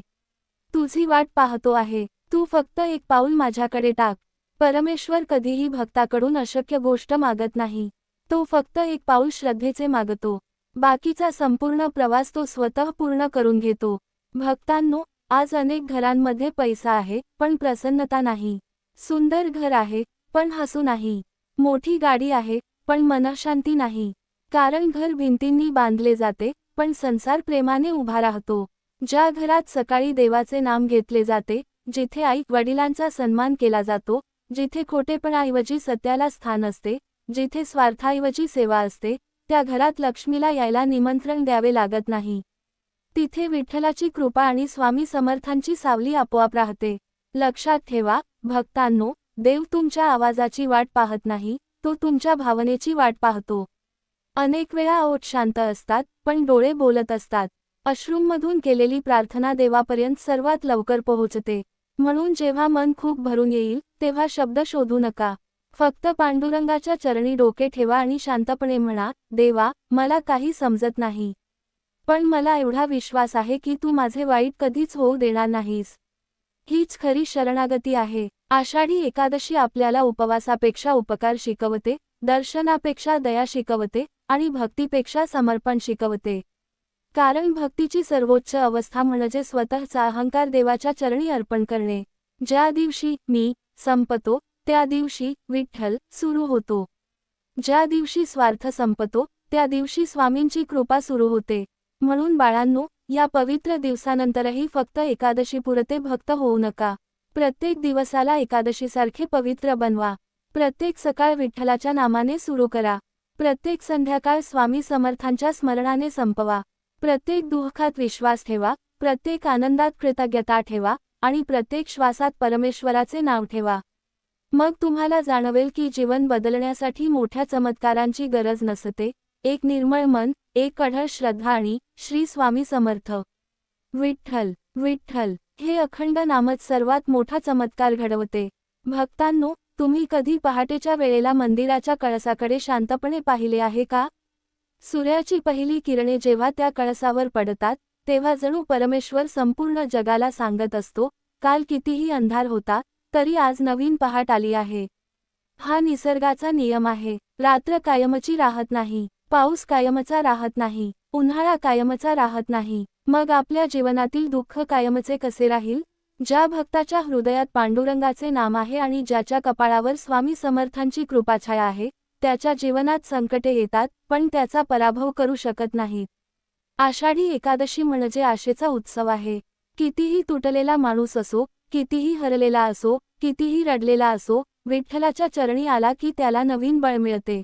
तुझी वाट पाहतो आहे. तू फक्त एक पाऊल माझ्याकडे टाक. परमेश्वर कधीही भक्ताकडून अशक्य गोष्ट मागत नाही. तो फक्त एक पाऊल श्रद्धेचे मागतो. बाकीचा संपूर्ण प्रवास तो स्वतः पूर्ण करून घेतो. भक्तांनो, आज अनेक घरांमध्ये पैसा आहे पण प्रसन्नता नाही. सुंदर घर आहे पण हसू नाही. मोठी गाडी आहे पण मनःशांती नाही. कारण घर भिंतींनी बांधले जाते पण संसार प्रेमाने उभा राहतो. ज्या घरात सकाळी देवाचे नाम घेतले जाते, जिथे आई वडिलांचा सन्मान केला जातो, जिथे खोटेपणाऐवजी सत्याला स्थान असते, जिथे स्वार्थाऐवजी सेवा असते, त्या घरात लक्ष्मीला यायला निमंत्रण द्यावे लागत नाही. तिथे विठ्ठलाची कृपा आणि स्वामी समर्थांची सावली आपोआप राहते. लक्षात ठेवा, भक्तांनो, देव तुमच्या आवाजाची वाट पाहत नाही, तो तुमच्या भावनेची वाट पाहतो. अनेक वेळा ओठ शांत असतात पण डोळे बोलत असतात. अश्रूंमधून केलेली प्रार्थना देवापर्यंत सर्वात लवकर पोहोचते. म्हणून जेव्हा मन खूप भरून येईल तेव्हा शब्द शोधू नका. फक्त पांडुरंगाच्या चरणी डोके ठेवा आणि शांतपणे म्हणा, देवा, मला काही समजत नाही, पण मला एवढा विश्वास आहे की तू माझे वाईट कधीच होऊ देणार नाहीस. हीच खरी शरणागती आहे. आषाढी एकादशी आपल्याला उपवासापेक्षा उपकार शिकवते, दर्शनापेक्षा दया शिकवते आणि भक्तीपेक्षा समर्पण शिकवते. कारण भक्तीची सर्वोच्च अवस्था म्हणजे स्वतःचा अहंकार देवाच्या चरणी अर्पण करणे. ज्या दिवशी मी संपतो त्या दिवशी विठ्ठल सुरू होतो. ज्या दिवशी स्वार्थ संपतो त्या दिवशी स्वामींची कृपा सुरू होते. म्हणून बाळांनो, या पवित्र दिवसानंतरही फक्त एकादशीपुरते भक्त होऊ नका. प्रत्येक दिवसाला एकादशीसारखे पवित्र बनवा. प्रत्येक सकाळ विठ्ठलाच्या नामाने सुरू करा. प्रत्येक संध्याकाळ स्वामी समर्थांच्या स्मरणाने संपवा. प्रत्येक दुःखात विश्वास ठेवा, प्रत्येक आनंदात कृतज्ञता ठेवा आणि प्रत्येक श्वासात परमेश्वराचे नाव ठेवा. मग तुम्हाला जाणवेल की जीवन बदलण्यासाठी मोठ्या चमत्कारांची गरज नसते. एक निर्मळ मन, एक अढळ श्रद्धा आणि श्री स्वामी समर्थ. विठ्ठल विठ्ठल हे अखंड नामच सर्वात मोठा चमत्कार घडवते. भक्तांनो, तुम्ही कधी पहाटेच्या वेळेला मंदिराच्या कळसाकडे शांतपणे पाहिले आहे का? सूर्याची पहिली किरणे जेव्हा त्या कळसावर पडतात तेव्हा जणू परमेश्वर संपूर्ण जगाला सांगत असतो, काल कितीही अंधार होता तरी आज नवीन पहाट आली आहे. हा निसर्गाचा नियम आहे. रात्र कायमची राहत नाही, पाऊस कायमचा राहत नाही, उन्हाळा कायमचा राहत नाही. मग आपल्या जीवनातील दुःख कायमचे कसे राहील? ज्या भक्ताच्या हृदयात पांडुरंगाचे नाम आहे आणि ज्याच्या कपाळावर स्वामी समर्थांची कृपाछाया आहे, त्याच्या जीवनात संकटे येतात पण त्याचा पराभव करू शकत नाहीत. आषाढी एकादशी म्हणजे आशेचा उत्सव आहे. कितीही तुटलेला माणूस असो, कितीही हरलेला असो, कितीही रडलेला असो, विठ्ठलाच्या चरणी आला की त्याला नवीन बळ मिळते.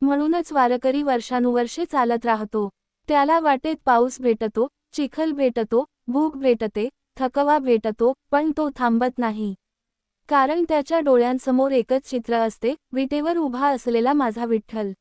म्हणूनच वारकरी वर्षानुवर्षे चालत राहतो. त्याला वाटेत पाऊस भेटतो, चिखल भेटतो, भूक भेटते, थकवा भेटतो, पण तो थांबत नाही. कारण त्याच्या डोळ्यांसमोर एकच चित्र असते, विटेवर उभा असलेला माझा विठ्ठल.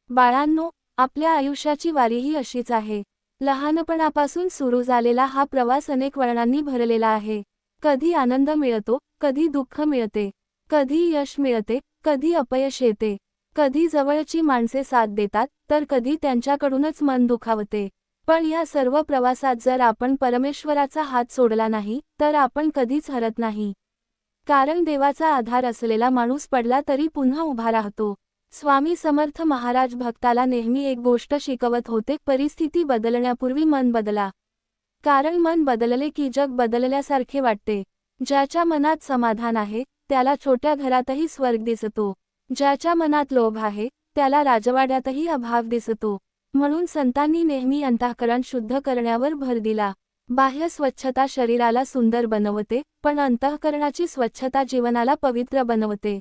बाळांनो, आपल्या आयुष्याची वारीही अशीच आहे. लहानपणापासून सुरू झालेला हा प्रवास अनेक वळणांनी भरलेला आहे. कधी आनंद मिळतो, कधी दुःख मिळते, कधी यश मिळते, कधी अपयश येते, कधी जवळची माणसे साथ देतात तर कधी त्यांच्याकडूनच मन दुखावते. पण या सर्व प्रवासात जर आपण परमेश्वराचा हात सोडला नाही तर आपण कधीच हरत नाही. कारण देवाचा आधार असलेला माणूस पडला तरी पुन्हा उभा राहतो. स्वामी समर्थ महाराज भक्ताला नेहमी एक गोष्ट शिकवत होते, परिस्थिती बदलण्यापूर्वी मन बदला. कारण मन बदलले की जग बदलल्यासारखे वाटते. ज्याच्या मनात समाधान आहे त्याला छोट्या घरातही स्वर्ग दिसतो. ज्याच्या मनात लोभ आहे त्याला राजवाड्यातही अभाव दिसतो. म्हणून संतांनी नेहमी अंतःकरण शुद्ध करण्यावर भर दिला. बाह्य स्वच्छता शरीराला सुंदर बनवते, पण अंतःकरणाची स्वच्छता जीवनाला पवित्र बनवते.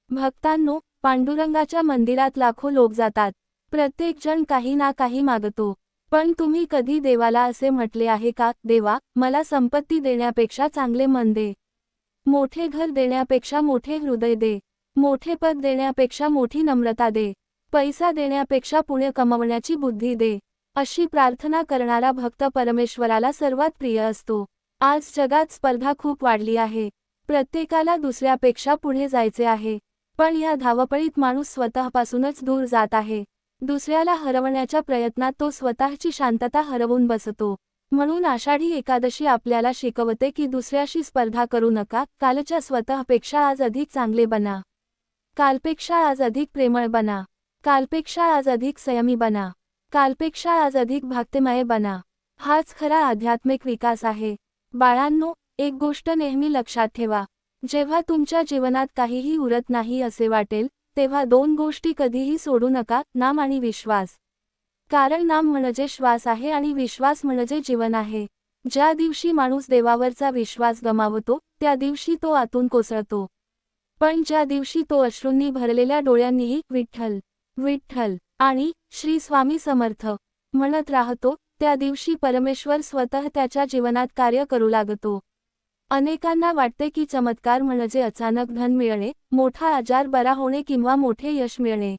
भक्तांनो, पांडुरंगाच्या मंदिरात लाखो लोक जातात. प्रत्येक जण काही ना काही मागतो. पण तुम्ही कधी देवाला असे म्हटले आहे का, देवा, मला संपत्ती देण्यापेक्षा चांगले मन दे, मोठे घर देण्यापेक्षा मोठे हृदय दे, मोठे पद देण्यापेक्षा मोठी नम्रता दे, पैसा देण्यापेक्षा पुण्य कमवण्याची बुद्धी दे. अशी प्रार्थना करणारा भक्त परमेश्वराला सर्वात प्रिय असतो. आज जगात स्पर्धा खूप वाढली आहे. प्रत्येकाला दुसऱ्यापेक्षा पुढे जायचे आहे. पण या धावपळीत माणूस स्वतःपासूनच दूर जात आहे. दुसऱ्याला हरवण्याच्या प्रयत्नात तो स्वतःची शांतता हरवून बसतो. म्हणून आषाढी एकादशी आपल्याला शिकवते की दुसऱ्याशी स्पर्धा करू नका. कालच्या स्वतःपेक्षा आज अधिक चांगले बना. कालपेक्षा आज अधिक प्रेमळ बना. कालपेक्षा आज अधिक संयमी बना. कालपेक्षा आज अधिक भक्तिमय बना. हाच खरा आध्यात्मिक विकास आहे. बाळांनो, एक गोष्ट नेहमी लक्षात ठेवा. जेव्हा तुमच्या जीवनात काहीही उरत नाही असे वाटेल, तेव्हा दोन गोष्टी कधीही सोडू नका, नाम आणि विश्वास. कारण नाम म्हणजे श्वास आहे आणि विश्वास म्हणजे जीवन आहे. ज्या दिवशी माणूस देवावरचा विश्वास गमावतो, त्या दिवशी तो आतून कोसळतो. पण ज्या दिवशी तो अश्रूंनी भरलेल्या डोळ्यांनीही विठ्ठल विठ्ठल आणि श्री स्वामी समर्थ म्हणत राहतो, त्या दिवशी परमेश्वर स्वतः त्याच्या जीवनात कार्य करू लागतो. अनेकांना वाटते की चमत्कार म्हणजे अचानक धन मिळणे, मोठा आजार बरा होणे किंवा मोठे यश मिळणे.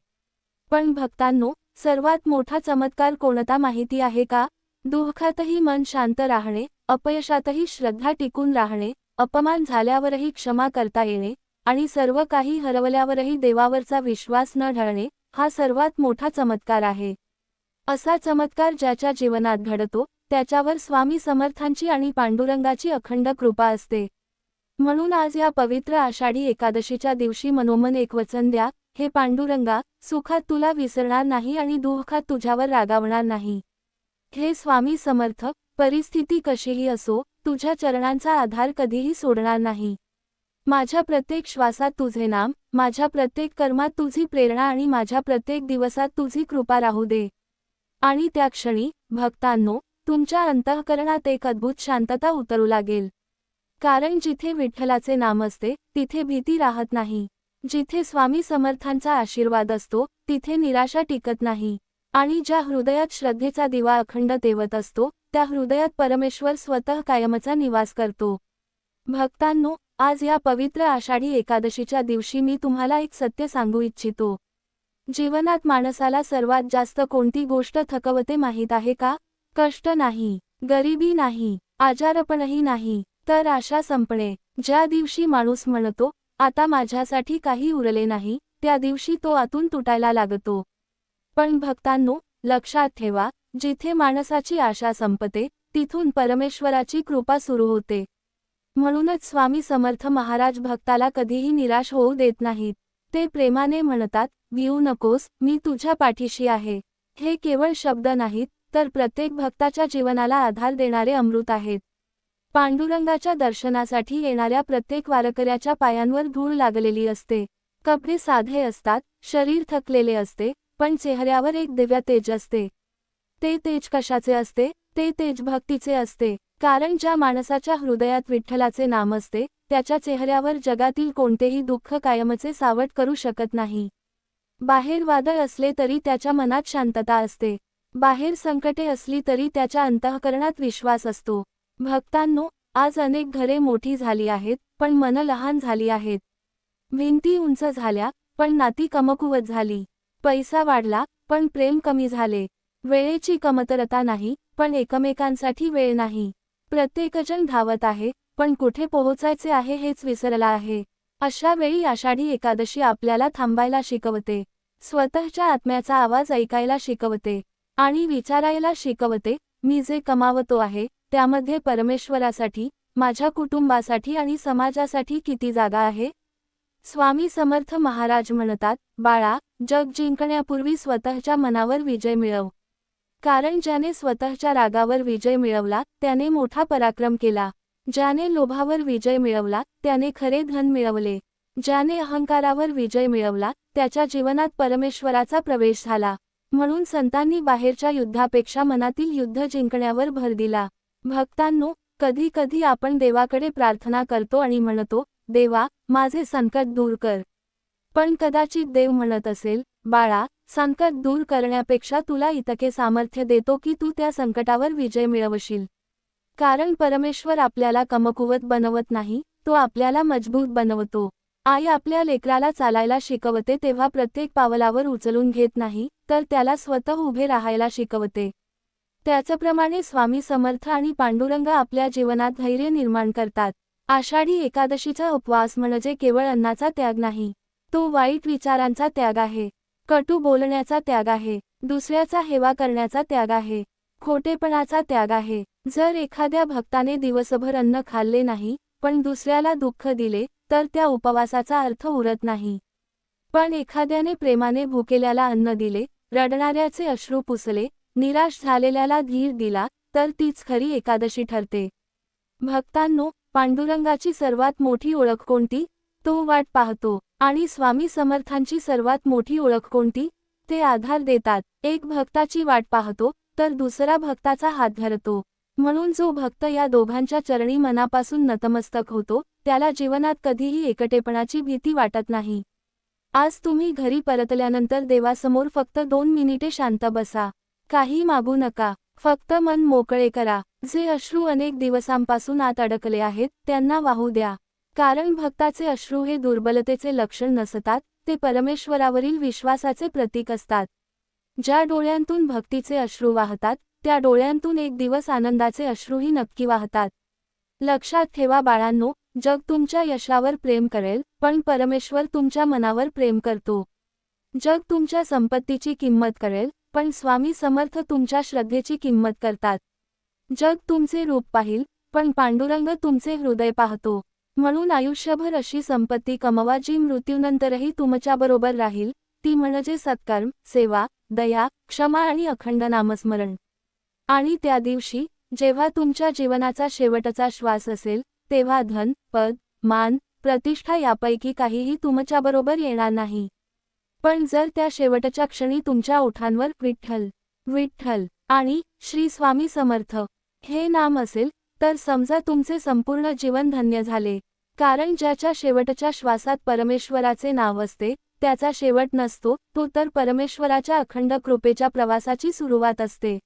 पण भक्तांनो, सर्वात मोठा चमत्कार कोणता माहिती आहे का? दुःखातही मन शांत राहणे, अपयशातही श्रद्धा टिकून राहणे, अपमान झाल्यावरही क्षमा करता येणे आणि सर्व काही हरवल्यावरही देवावरचा विश्वास न ढळणे, हा सर्वात मोठा चमत्कार आहे. असा चमत्कार ज्याच्या जीवनात घडतो, त्याच्यावर स्वामी समर्थांची आणि पांडुरंगाची अखंड कृपा असते. म्हणून आज या पवित्र आषाढी एकादशीच्या दिवशी मनोमन एक वचन द्या, हे पांडुरंगा, सुखात तुला विसरणार नाही आणि दुःखात तुझ्यावर रागावणार नाही. हे स्वामी समर्थ, परिस्थिती कशीही असो, तुझ्या चरणांचा आधार कधीही सोडणार नाही. माझ्या प्रत्येक श्वासात तुझे नाम, माझ्या प्रत्येक कर्मात तुझी प्रेरणा आणि माझ्या प्रत्येक दिवसात तुझी कृपा राहू दे. आणि त्या क्षणी, भक्तांनो, तुमच्या अंतःकरणात एक अद्भुत शांतता उतरू लागेल. कारण जिथे विठ्ठलाचे नाम असते, तिथे भीती राहत नाही. जिथे स्वामी समर्थांचा आशीर्वाद असतो, तिथे निराशा टिकत नाही. आणि ज्या हृदयात श्रद्धेचा दिवा अखंड तेवत असतो, त्या हृदयात परमेश्वर स्वतः कायमचा निवास करतो. भक्तांनो, आज या पवित्र आषाढी एकादशीच्या दिवशी मी तुम्हाला एक सत्य सांगू इच्छितो. जीवनात माणसाला सर्वात जास्त कोणती गोष्ट थकवते माहीत आहे का? कष्ट नाही, गरिबी नाही, आजारपणही नाही, तर आशा संपणे. ज्या दिवशी माणूस म्हणतो, आता माझ्यासाठी काही उरले नाही, त्या दिवशी तो आतून तुटायला लागतो. पण भक्तांनो, लक्षात ठेवा, जिथे माणसाची आशा संपते, तिथून परमेश्वराची कृपा सुरू होते. म्हणूनच स्वामी समर्थ महाराज भक्ताला कधीही निराश होऊ देत नाहीत. ते प्रेमाने म्हणतात, भिऊ नकोस, मी तुझ्या पाठीशी आहे. हे केवळ शब्द नाहीत, तर प्रत्येक भक्ताच्या जीवनाला आधार देणारे अमृत आहेत. पांडुरंगाच्या दर्शनासाठी येणाऱ्या प्रत्येक वारकऱ्याच्या पायांवर धूळ लागलेली असते. कपडे साधे असतात, शरीर थकलेले असते, पण चेहऱ्यावर एक दिव्य तेज असते. ते तेज कशाचे असते? ते तेज भक्तीचे असते. कारण ज्या माणसाच्या हृदयात विठ्ठलाचे नाम असते, त्याच्या चेहऱ्यावर जगातील कोणतेही दुःख कायमचे सावट करू शकत नाही. बाहेर वादळ असले तरी त्याच्या मनात शांतता असते. बाहेर संकटे असली तरी त्याच्या अंतःकरणात विश्वास असतो. भक्तांनो, आज अनेक घरे मोठी झाली आहेत, पण मनं लहान झाली आहेत. भिंती उंच झाल्या, पण नाती कमकुवत झाली. पैसा वाढला, पण प्रेम कमी झाले. वेळेची कमतरता नाही, पण एकमेकांसाठी वेळ नाही. प्रत्येकजण धावत आहे, पण कुठे पोहोचायचे आहे हेच विसरला आहे. अशा वेळी आषाढी एकादशी आपल्याला थांबायला शिकवते. स्वतःच्या आत्म्याचा आवाज ऐकायला शिकवते. आणि विचारायला शिकवते, मी जे कमावतो आहे, त्यामध्ये परमेश्वरासाठी, माझ्या कुटुंबासाठी आणि समाजासाठी किती जागा आहे? स्वामी समर्थ महाराज म्हणतात, बाळा, जग जिंकण्यापूर्वी स्वतःच्या मनावर विजय मिळव. कारण ज्याने स्वतःच्या रागावर विजय मिळवला, त्याने मोठा पराक्रम केला. ज्याने लोभावर विजय मिळवला, त्याने खरे धन मिळवले. ज्याने अहंकारावर विजय मिळवला, त्याच्या जीवनात परमेश्वराचा प्रवेश झाला. म्हणून संतांनी बाहेरच्या युद्धापेक्षा मनातील युद्ध जिंकण्यावर भर दिला. भक्तांनो, कधी कधी आपण देवाकडे प्रार्थना करतो आणि म्हणतो, देवा, माझे संकट दूर कर. पण कदाचित देव म्हणत असेल, बाळा, संकट दूर करण्यापेक्षा तुला इतके सामर्थ्य देतो की तू त्या संकटावर विजय मिळवशील. कारण परमेश्वर आपल्याला कमकुवत बनवत नाही, तो आपल्याला मजबूत बनवतो. आई आपल्या लेकराला चालायला शिकवते तेव्हा प्रत्येक पावलावर उचलून घेत नाही, तर त्याला स्वतः उभे राहायला शिकवते. त्याचप्रमाणे स्वामी समर्थ आणि पांडुरंग आपल्या जीवनात धैर्य निर्माण करतात. आषाढी एकादशीचा उपवास म्हणजे केवळ अन्नाचा त्याग नाही, तो वाईट विचारांचा त्याग आहे, कटू बोलण्याचा त्याग आहे, दुसऱ्याचा हेवा करण्याचा त्याग आहे, खोटेपणाचा त्याग आहे. जर एखाद्या भक्ताने दिवसभर अन्न खाल्ले नाही पण दुसऱ्याला दुःख दिले तर त्या उपवासाचा अर्थ उरत नाही. पण एखाद्याने प्रेमाने भुकेल्याला अन्न दिले, रडणाऱ्याचे अश्रू पुसले, निराश झालेल्याला धीर दिला तर तीच खरी एकादशी ठरते. भक्तांनो, पांडुरंगाची सर्वात मोठी ओळख कोणती? तो वाट पाहतो. आणि स्वामी समर्थांची सर्वात मोठी ओळख कोणती? ते आधार देतात. एक भक्ताची वाट पाहतो तर दुसरा भक्ताचा हात धरतो. म्हणून जो भक्त या दोघांच्या चरणी मनापासून नतमस्तक होतो त्याला जीवनात कधीही एकटेपणाची भीती वाटत नाही. आज तुम्ही घरी परतल्यानंतर देवासमोर फक्त 2 मिनिटे शांत बसा. काही मागू नका, फक्त मन मोकळे करा. जे अश्रू अनेक दिवसांपासून आत अडकले आहेत त्यांना वाहू द्या. कारण भक्ताचे अश्रू हे दुर्बलतेचे लक्षण नसतात, ते परमेश्वरावरील विश्वासाचे प्रतीक असतात. ज्या डोळ्यांतून भक्तीचे अश्रू वाहतात त्या डोळ्यांतून एक दिवस आनंदाचे अश्रूही नक्की वाहतात. लक्षात ठेवा बाळांनो, जग तुमच्या यशावर प्रेम करेल पण परमेश्वर तुमच्या मनावर प्रेम करतो. जग तुमच्या संपत्तीची किंमत करेल पण स्वामी समर्थ तुमच्या श्रद्धेची किंमत करतात. जग तुमचे रूप पाहिल पण पांडुरंग तुमचे हृदय पाहतो. म्हणून आयुष्यभर अशी संपत्ती कमवा जी मृत्यूनंतरही तुमच्याबरोबर राहील, ती म्हणजे सत्कर्म, सेवा, दया, क्षमा आणि अखंड नामस्मरण. आणि त्या दिवशी जेव्हा तुमच्या जीवनाचा शेवटचा श्वास असेल तेव्हा धन, पद, मान, प्रतिष्ठा यापैकी काहीही तुमच्याबरोबर येणार नाही. पण जर त्या शेवटच्या क्षणी तुमच्या ओठांवर विठ्ठल, विठ्ठल आणि श्री स्वामी समर्थ हे नाम असेल तर समजा तुमचे संपूर्ण जीवन धन्य झाले. कारण ज्याच्या शेवटच्या श्वासात परमेश्वराचे नाव असते त्याचा शेवट नसतो, तो तर परमेश्वराच्या अखंड कृपेच्या प्रवासाची सुरुवात असते.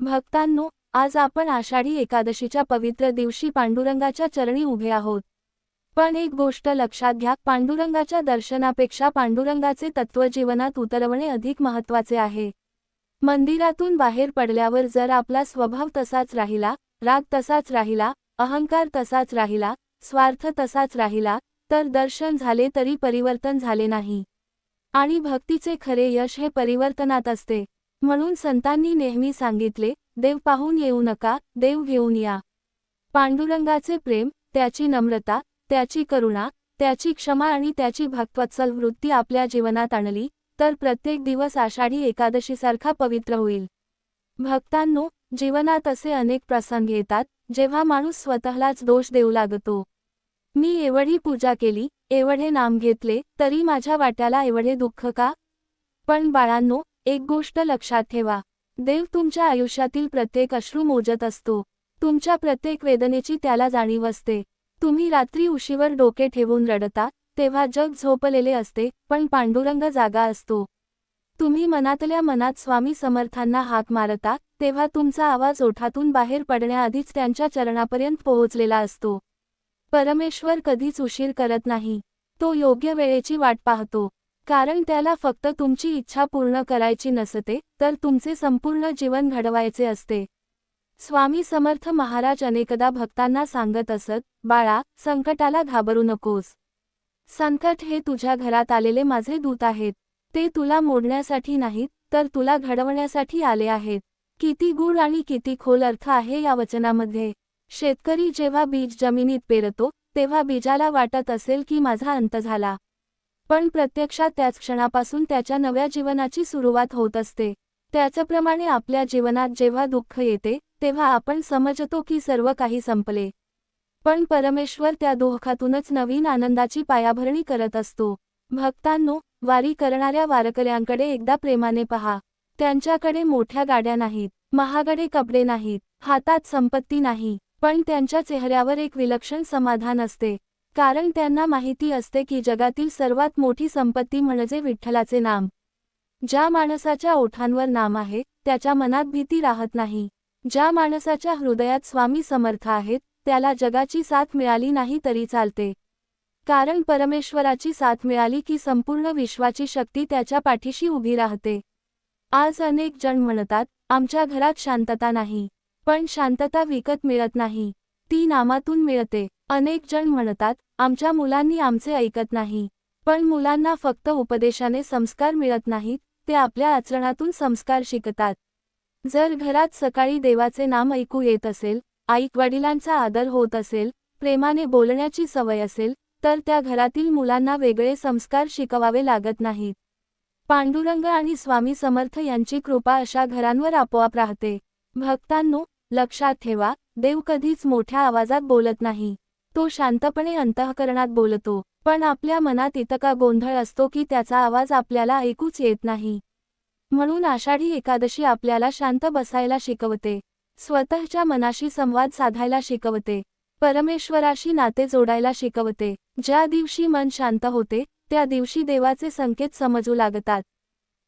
भक्तांनो, आज आपण आषाढी एकादशीच्या पवित्र दिवशी पांडुरंगाच्या चरणी उभे आहोत. पण एक गोष्ट लक्षात घ्या, पांडुरंगाच्या दर्शनापेक्षा पांडुरंगाचे तत्त्व जीवनात उतरवणे अधिक महत्त्वाचे आहे. मंदिरातून बाहेर पडल्यावर जर आपला स्वभाव तसाच राहिला, राग तसाच राहिला, अहंकार तसाच राहिला, स्वार्थ तसाच राहिला, तर दर्शन झाले तरी परिवर्तन झाले नाही. आणि भक्तीचे खरे यश हे परिवर्तनात असते. म्हणून संतांनी नेहमी सांगितले, देव पाहून येऊ नका, देव घेऊन या. पांडुरंगाचे प्रेम, त्याची नम्रता, त्याची करुणा, त्याची क्षमा आणि त्याची भक्तवत्सल वृत्ती आपल्या जीवनात आणली तर प्रत्येक दिवस आषाढी एकादशीसारखा पवित्र होईल. भक्तांनो, जीवनात असे अनेक प्रसंग येतात जेव्हा माणूस स्वतःलाच दोष देऊ लागतो. मी एवढी पूजा केली, एवढे नाम घेतले, तरी माझ्या वाट्याला एवढे दुःख का? पण बाळांनो, एक गोष्ट लक्षात ठेवा, देव तुमच्या आयुष्यातील प्रत्येक अश्रू मोजत असतो. तुमच्या प्रत्येक वेदनेची त्याला जाणीव असते. तुम्ही रात्री उशीवर डोके ठेवून रडता तेव्हा जग झोपलेले असते पण पांडुरंग जागा असतो. तुम्ही मनातल्या मनात स्वामी समर्थांना हाक मारता तेव्हा तुमचा आवाज ओठातून बाहेर पडण्याआधीच त्यांच्या चरणापर्यंत पोहोचलेला असतो. परमेश्वर कधीच उशीर करत नाही, तो योग्य वेळेची वाट पाहतो. कारण त्याला फक्त तुमची इच्छा पूर्ण करायची नसते तर तुमचे संपूर्ण जीवन घडवायचे असते. स्वामी समर्थ महाराज अनेकदा भक्तांना सांगत असत, बाळा, संकटाला घाबरू नकोस. संकट हे तुझ्या घरात आलेले माझे दूत आहेत. ते तुला मोडण्यासाठी नाहीत तर तुला घडवण्यासाठी आले आहेत. किती गूढ आणि किती खोल अर्थ आहे या वचनामध्ये. शेतकरी जेव्हा बीज जमिनीत पेरतो तेव्हा बीजाला वाटत असेल की माझा अंत झाला. पण प्रत्यक्षात त्याच क्षणापासून त्याच्या नव्या जीवनाची सुरुवात होत असते. त्याचप्रमाणे आपल्या जीवनात जेव्हा दुःख येते तेव्हा आपण समजतो की सर्व काही संपले. पण परमेश्वर त्या दुःखातूनच नवीन आनंदाची पायाभरणी करत असतो. भक्तांनो, वारी करणाऱ्या वारकऱ्यांकडे एकदा प्रेमाने पहा. त्यांच्याकडे मोठ्या गाड्या नाहीत, महागडे कपडे नाहीत, हातात संपत्ती नाही, पण त्यांच्या चेहऱ्यावर एक विलक्षण समाधान असते. कारण त्यांना माहिती असते की जगातील सर्वात मोठी संपत्ती म्हणजे विठ्ठलाचे नाम. ज्या माणसाच्या ओठांवर नाम आहे त्याच्या मनात भीती राहत नाही. ज्या माणसाच्या हृदयात स्वामी समर्थ आहेत त्याला जगाची साथ मिळाली नाही तरी चालते. कारण परमेश्वराची साथ मिळाली की संपूर्ण विश्वाची शक्ती त्याच्या पाठीशी उभी राहते. आज अनेक जण म्हणतात, आमच्या घरात शांतता नाही. पण शांतता विकत मिळत नाही, ती नामातून मिळते. अनेक जण म्हणतात, आमच्या मुलांनी आमचे ऐकत नाही. पण मुलांना फक्त उपदेशाने संस्कार मिळत नाहीत, ते आपल्या आचरणातून संस्कार शिकतात. जर घरात सकाळी देवाचे नाम ऐकू येत असेल, आई-वडिलांचा आदर होत असेल, प्रेमाने बोलण्याची सवय असेल, तर त्या घरातील मुलांना वेगळे संस्कार शिकवावे लागत नाहीत. पांडुरंग आणि स्वामी समर्थ यांची कृपा अशा घरांवर आपोआप राहते. भक्तांनो, लक्षात ठेवा, देव कधीच मोठ्या आवाजात बोलत नाही. तो शांतपणे अंतःकरणात बोलतो, पण आपल्या मनात इतका गोंधळ असतो की त्याचा आवाज आपल्याला ऐकूच येत नाही. म्हणून आषाढी एकादशी आपल्याला शांत बसायला शिकवते, स्वतःच्या मनाशी संवाद साधायला शिकवते, परमेश्वराशी नाते जोडायला शिकवते. ज्या दिवशी मन शांत होते, त्या दिवशी देवाचे संकेत समजू लागतात.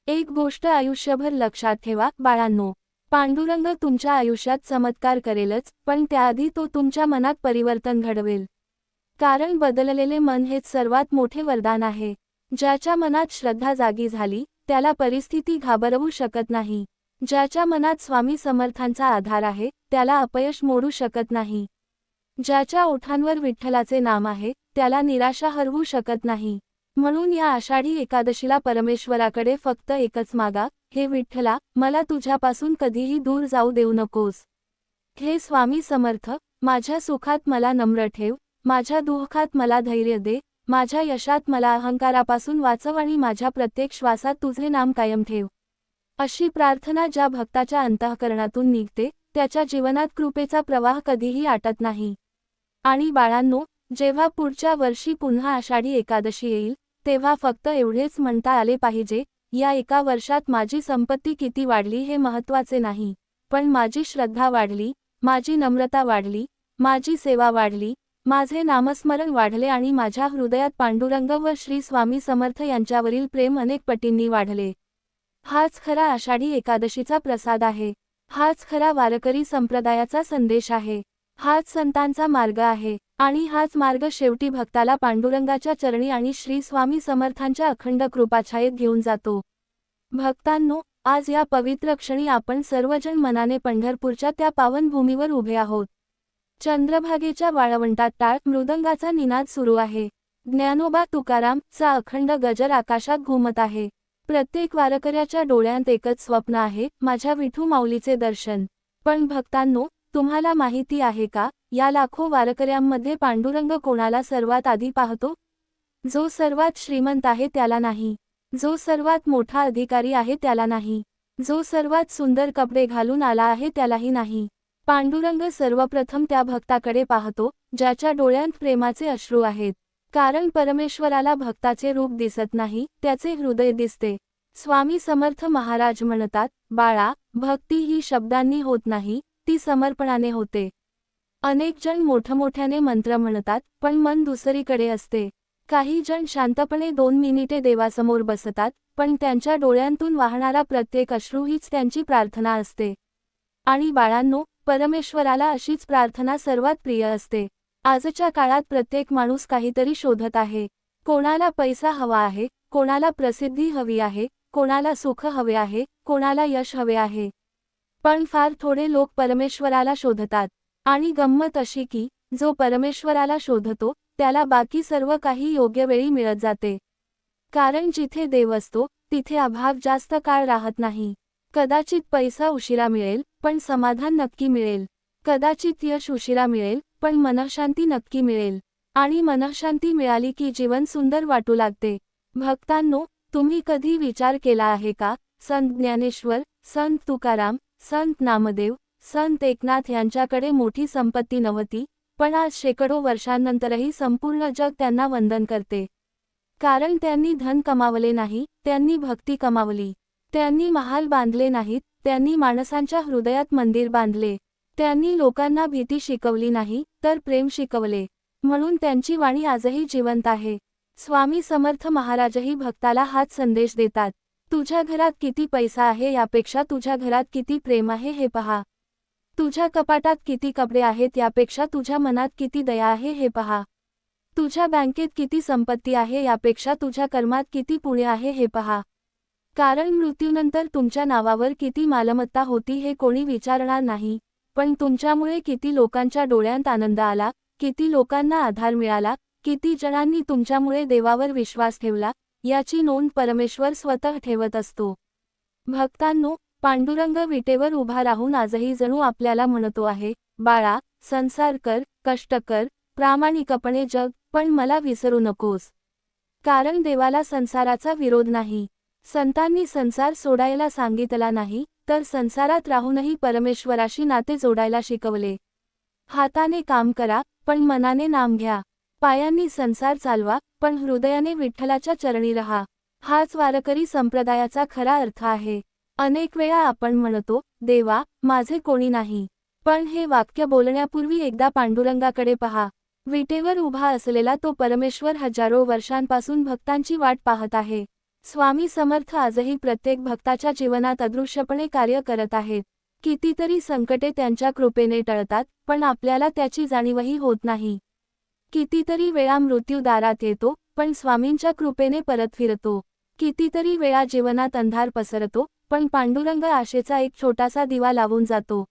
एक गोष्ट आयुष्यभर लक्षात ठेवा, बाळांनो. पांडुरंग तुमच्या आयुष्यात चमत्कार करेलच, पण त्याआधी तो तुमच्या मनात परिवर्तन घडवेल. कारण बदललेले मन हेच सर्वात मोठे वरदान आहे. ज्याच्या मनात श्रद्धा जागी झाली, त्याला परिस्थिती घाबरवू शकत नाही. ज्याच्या मनात स्वामी समर्थांचा आधार आहे, त्याला अपयश मोडू शकत नाही. ज्याच्या ओठांवर विठ्ठलाचे नाम आहे, त्याला निराशा हरवू शकत नाही. म्हणून या आषाढी एकादशीला परमेश्वराकडे फक्त एकच मागा, हे विठ्ठला, मला तुझ्यापासून कधीही दूर जाऊ देऊ नकोस. हे स्वामी समर्थ, माझ्या सुखात मला नम्र ठेव, माझ्या दुःखात मला धैर्य दे, माझ्या यशात मला अहंकारापासून वाचव आणि माझ्या प्रत्येक श्वासात तुझे नाम कायम ठेव. अशी प्रार्थना ज्या भक्ताच्या अंतःकरणातून निघते, त्याच्या जीवनात कृपेचा प्रवाह कधीही आटत नाही. आणि बाळांनो, जेव्हा पुढच्या वर्षी पुन्हा आषाढी एकादशी येईल, तेव्हा फक्त एवढेच म्हणता आले पाहिजे, या एका वर्षात माझी संपत्ती किती वाढली हे महत्त्वाचे नाही, पण माझी श्रद्धा वाढली, माझी नम्रता वाढली, माझी सेवा वाढली, माझे नामस्मरण वाढले आणि माझ्या हृदयात पांडुरंग व श्री स्वामी समर्थ यांच्यावरील प्रेम अनेक पटींनी वाढले. हाच खरा आषाढी एकादशीचा प्रसाद आहे. हाच खरा वारकरी संप्रदायाचा संदेश आहे. हाच संतांचा मार्ग आहे. आणि हाच मार्ग शेवटी भक्ताला पांडुरंगाच्या चरणी आणि श्री स्वामी समर्थांच्या अखंड कृपाछायेत घेऊन जातो. भक्तांनो, आज या पवित्र क्षणी आपण सर्वजण मनाने पंढरपूरच्या त्या पावन भूमीवर उभे आहोत. चंद्रभागेच्या वाळवंटात टाळ मृदंगाचा निनाद सुरू आहे. ज्ञानोबा तुकाराम चा अखंड गजर आकाशात घुमत आहे. प्रत्येक वारकऱ्याच्या डोळ्यांत एकच स्वप्न आहे, माझ्या विठू माऊलीचे दर्शन. पण भक्तांनो, तुम्हाला माहिती आहे का, या लाखो वारकऱ्यांमध्ये पांडुरंग कोणाला सर्वात आधी पाहतो? जो सर्वात श्रीमंत आहे त्याला नाही, जो सर्वात मोठा अधिकारी आहे त्याला नाही, जो सर्वात सुंदर कपडे घालून आला आहे त्यालाही नाही. पांडुरंग सर्वप्रथम त्या भक्ताकडे पाहतो, ज्याच्या डोळ्यांत प्रेमाचे अश्रू आहेत. कारण परमेश्वराला भक्ताचे रूप दिसत नाही, त्याचे हृदय दिसते. स्वामी समर्थ महाराज म्हणतात, बाळा, भक्ती ही शब्दांनी होत नाही, ती समर्पणाने होते. अनेक जण मोठमोठ्याने मंत्र म्हणतात, पण मन दुसरीकडे असते. काही जण शांतपणे 2 मिनिटे देवासमोर बसतात, पण त्यांच्या डोळ्यांतून वाहणारा प्रत्येक अश्रू हीच त्यांची प्रार्थना असते. आणि बाळांनो, परमेश्वराला अशीच प्रार्थना सर्वात प्रिय असते. आजच्या काळात प्रत्येक माणूस काहीतरी शोधत आहे. कोणाला पैसा हवा आहे, कोणाला प्रसिद्धी हवी आहे, कोणाला सुख हवे आहे, कोणाला यश हवे आहे. पण फार थोडे लोक परमेश्वराला शोधतात. आणि गंमत अशी की, जो परमेश्वराला शोधतो, त्याला बाकी सर्व काही योग्य वेळी मिळत जाते. कारण जिथे देव असतो, तिथे अभाव जास्त काळ राहत नाही. कदाचित पैसा उशिरा मिळेल, पण समाधान नक्की मिळेल. कदाचित यश उशिरा मिळेल, पण मनःशांती नक्की मिळेल. आणि मनःशांती मिळाली की जीवन सुंदर वाटू लागते. भक्तांनो, तुम्ही कधी विचार केला आहे का, संत ज्ञानेश्वर, संत तुकाराम, संत नामदेव, संत एकनाथ यांच्याकडे मोठी संपत्ती नव्हती, पण आज शेकडो वर्षांनंतरही संपूर्ण जग त्यांना वंदन करते. कारण त्यांनी धन कमावले नाही, त्यांनी भक्ती कमावली. त्यांनी महाल बांधले नाहीत, त्यांनी माणसांच्या हृदयात मंदिर बांधले. त्यांनी लोकांना भीती शिकवली नाही, तर प्रेम शिकवले. म्हणून त्यांची वाणी आजही जिवंत आहे. स्वामी समर्थ महाराजही भक्ताला हाच संदेश देतात. तुझ्या घरात किती पैसा आहे यापेक्षा तुझ्या घरात किती प्रेम आहे हे पहा. तुझ्या कपाटात किती कपडे आहेत यापेक्षा तुझ्या मनात किती दया आहे हे पहा. तुझ्या बँकेत किती संपत्ती आहे यापेक्षा तुझ्या कर्मात किती पुण्य आहे हे पहा. कारण मृत्यूनंतर तुमच्या नावावर किती मालमत्ता होती हे कोणी विचारणार नाही, पण तुमच्यामुळे किती लोकांच्या डोळ्यांत आनंद आला, किती लोकांना आधार मिळाला, किती जणांनी तुमच्यामुळे देवावर विश्वास ठेवला, याची नोंद परमेश्वर स्वतः ठेवत असतो. भक्तांनो, पांडुरंग विटेवर उभा राहून आजही जणू आपल्याला म्हणतो आहे, बाळा, संसार कर, कष्ट कर, प्रामाणिकपणे जग, पण मला विसरू नकोस. कारण देवाला संसाराचा विरोध नाही. संतांनी संसार सोडायला सांगितला नाही, तर संसारात राहूनही परमेश्वराशी नाते जोडायला शिकवले. हाताने काम करा, पण मनाने नाम घ्या. पायांनी संसार चालवा, पण हृदयाने विठ्ठलाच्या चरणी रहा. हाच वारकरी संप्रदायाचा खरा अर्थ आहे. अनेक वेळा आपण म्हणतो, देवा, माझे कोणी नाही. पण हे वाक्य बोलण्यापूर्वी एकदा पांडुरंगाकडे पहा. विटेवर उभा असलेला तो परमेश्वर हजारो वर्षांपासून भक्तांची वाट पाहत आहे. स्वामी समर्थ आजही प्रत्येक भक्ताच्या जीवनात अदृश्यपणे कार्य करत आहेत. कितीतरी संकटे त्यांच्या कृपेने टळतात, पण आपल्याला त्याची जाणीवही होत नाही. कितीतरी वेळा मृत्यू दारात येतो, पण स्वामींच्या कृपेने परत फिरतो. कितीतरी वेळा जीवनात अंधार पसरतो, पण पांडुरंग आशेचा एक छोटासा दिवा लावून जातो.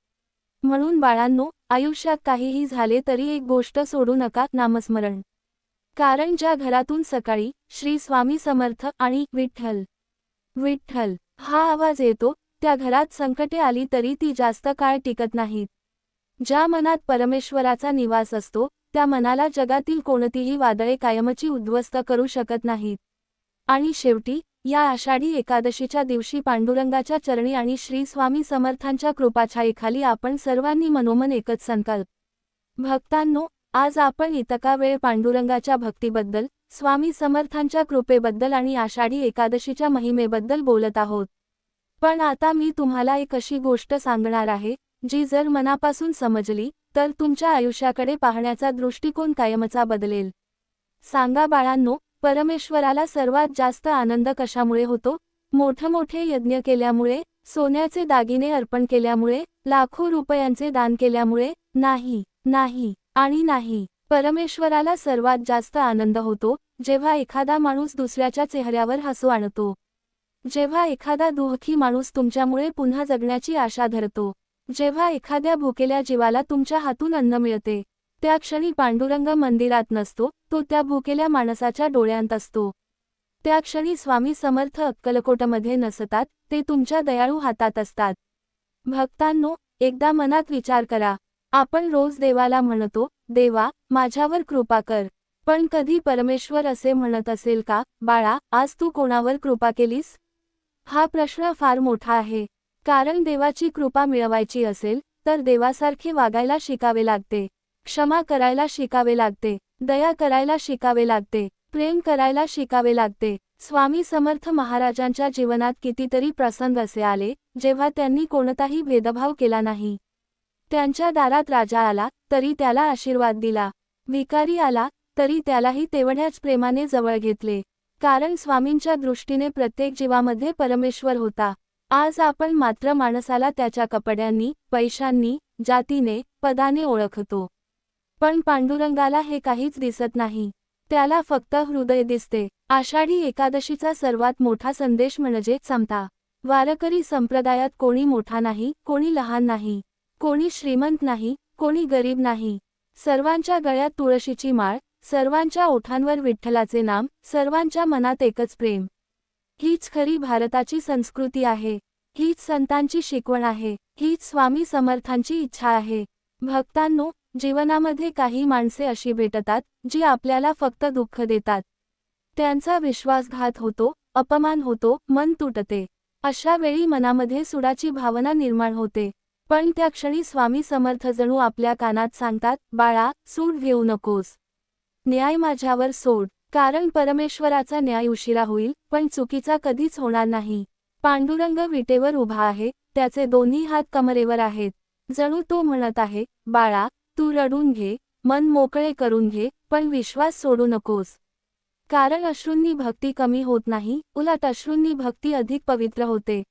म्हणून बाळांनो, आयुष्यात काहीही झाले तरी एक गोष्ट सोडू नका, नामस्मरण. कारण ज्या घरातून सकाळी श्री स्वामी समर्थ आणि विठ्ठल विठ्ठल हा आवाज येतो, त्या घरात संकटे आली तरी ती जास्त काळ टिकत नाहीत. ज्या मनात परमेश्वराचा निवास असतो, त्या मनाला जगातील कोणतीही वादळे कायमची उद्ध्वस्त करू शकत नाहीत. आणि शेवटी या आषाढी एकादशीच्या दिवशी पांडुरंगाच्या चरणी आणि श्री स्वामी समर्थांच्या कृपाछायेखाली आपण सर्वांनी मनोमन एकच संकल्प. भक्तांनो, आज आपण इतका वेळ पांडुरंगाच्या भक्तीबद्दल, स्वामी समर्थांच्या कृपेबद्दल आणि आषाढी एकादशीच्या महिमेबद्दल बोलत आहोत. पण आता मी तुम्हाला एक अशी गोष्ट सांगणार आहे, जी जर मनापासून समजली, तर तुमच्या आयुष्याकडे पाहण्याचा दृष्टिकोन कायमचा बदलेल. सांगा बाळांनो, परमेश्वराला सर्वात जास्त आनंद कशामुळे होतो? मोठमोठे यज्ञ केल्यामुळे, सोन्याचे दागिने अर्पण केल्यामुळे, लाखो रुपयांचे दान केल्यामुळे? नाही, नाही आणि नाही. परमेश्वराला सर्वात जास्त आनंद होतो, जेव्हा एखादा माणूस दुसऱ्याच्या चेहऱ्यावर हसू आणतो. जेव्हा एखादा दुःखी माणूस तुमच्यामुळे पुन्हा जगण्याची आशा धरतो. जेव्हा एखाद्या भुकेल्या जीवाला तुमच्या हातून अन्न मिळते. त्या क्षणी पांडुरंग मंदिरात नसतो, तो त्या भुकेल्या माणसाच्या डोळ्यांत असतो. त्या क्षणी स्वामी समर्थ अक्कलकोटमध्ये नसतात, ते तुमच्या दयाळू हातात असतात. भक्तांनो, एकदा मनात विचार करा. आपण रोज देवाला म्हणतो, देवा, माझ्यावर कृपा कर. पण कधी परमेश्वर असे म्हणत असेल का, बाळा, आज तू कोणावर कृपा केलीस? हा प्रश्न फार मोठा आहे. कारण देवाची कृपा मिळवायची असेल, तर देवासारखे वागायला शिकावे लागते. क्षमा करायला शिकावे लागते. दया करायला शिकावे लागते. प्रेम करायला शिकावे लागते. स्वामी समर्थ महाराजांच्या जीवनात कितीतरी प्रसंग असे आले, जेव्हा त्यांनी कोणताही भेदभाव केला नाही. त्यांच्या दारात राजा आला, तरी त्याला आशीर्वाद दिला. भिकारी आला, तरी त्यालाही तेवढ्याच प्रेमाने जवळ घेतले. कारण स्वामींच्या दृष्टीने प्रत्येक जीवामध्ये परमेश्वर होता. आज आपण मात्र माणसाला त्याच्या कपड्यांनी, पैशांनी, जातीने, पदाने ओळखतो. पण पांडुरंगाला हे काहीच दिसत नाही. त्याला फक्त हृदय दिसते. आषाढी एकादशीचा सर्वात मोठा संदेश म्हणजे समता. वारकरी संप्रदायात कोणी मोठा नाही, कोणी लहान नाही, कोणी श्रीमंत नाही, कोणी गरीब नाही. सर्वांच्या गळ्यात तुळशीची माळ, सर्वांच्या ओठांवर विठ्ठलाचे नाम, सर्वांच्या मनात एकच प्रेम. हीच खरी भारताची संस्कृती आहे. हीच संतांची शिकवण आहे. हीच स्वामी समर्थांची इच्छा आहे. भक्तांनो, जीवनामध्ये काही माणसे अशी भेटतात, जी आपल्याला फक्त दुःख देतात. त्यांचा विश्वासघात होतो, अपमान होतो, मन तुटते. अशा वेळी मनामध्ये सुडाची भावना निर्माण होते. पण त्या क्षणी स्वामी समर्थ जणू आपल्या कानात सांगतात, बाळा, सूड घेऊ नकोस. न्याय माझ्यावर सोड. कारण परमेश्वराचा न्याय उशिरा होईल, पण चुकीचा कधीच होणार नाही. पांडुरंग विटेवर उभा आहे, त्याचे दोन्ही हात कमरेवर आहेत. जणू तो म्हणत आहे, बाळा, तू रडून घे, मन मोकळे करून घे, पण विश्वास सोडू नकोस. कारण अश्रूंनी भक्ती कमी होत नाही, उलट अश्रूंनी भक्ती अधिक पवित्र होते.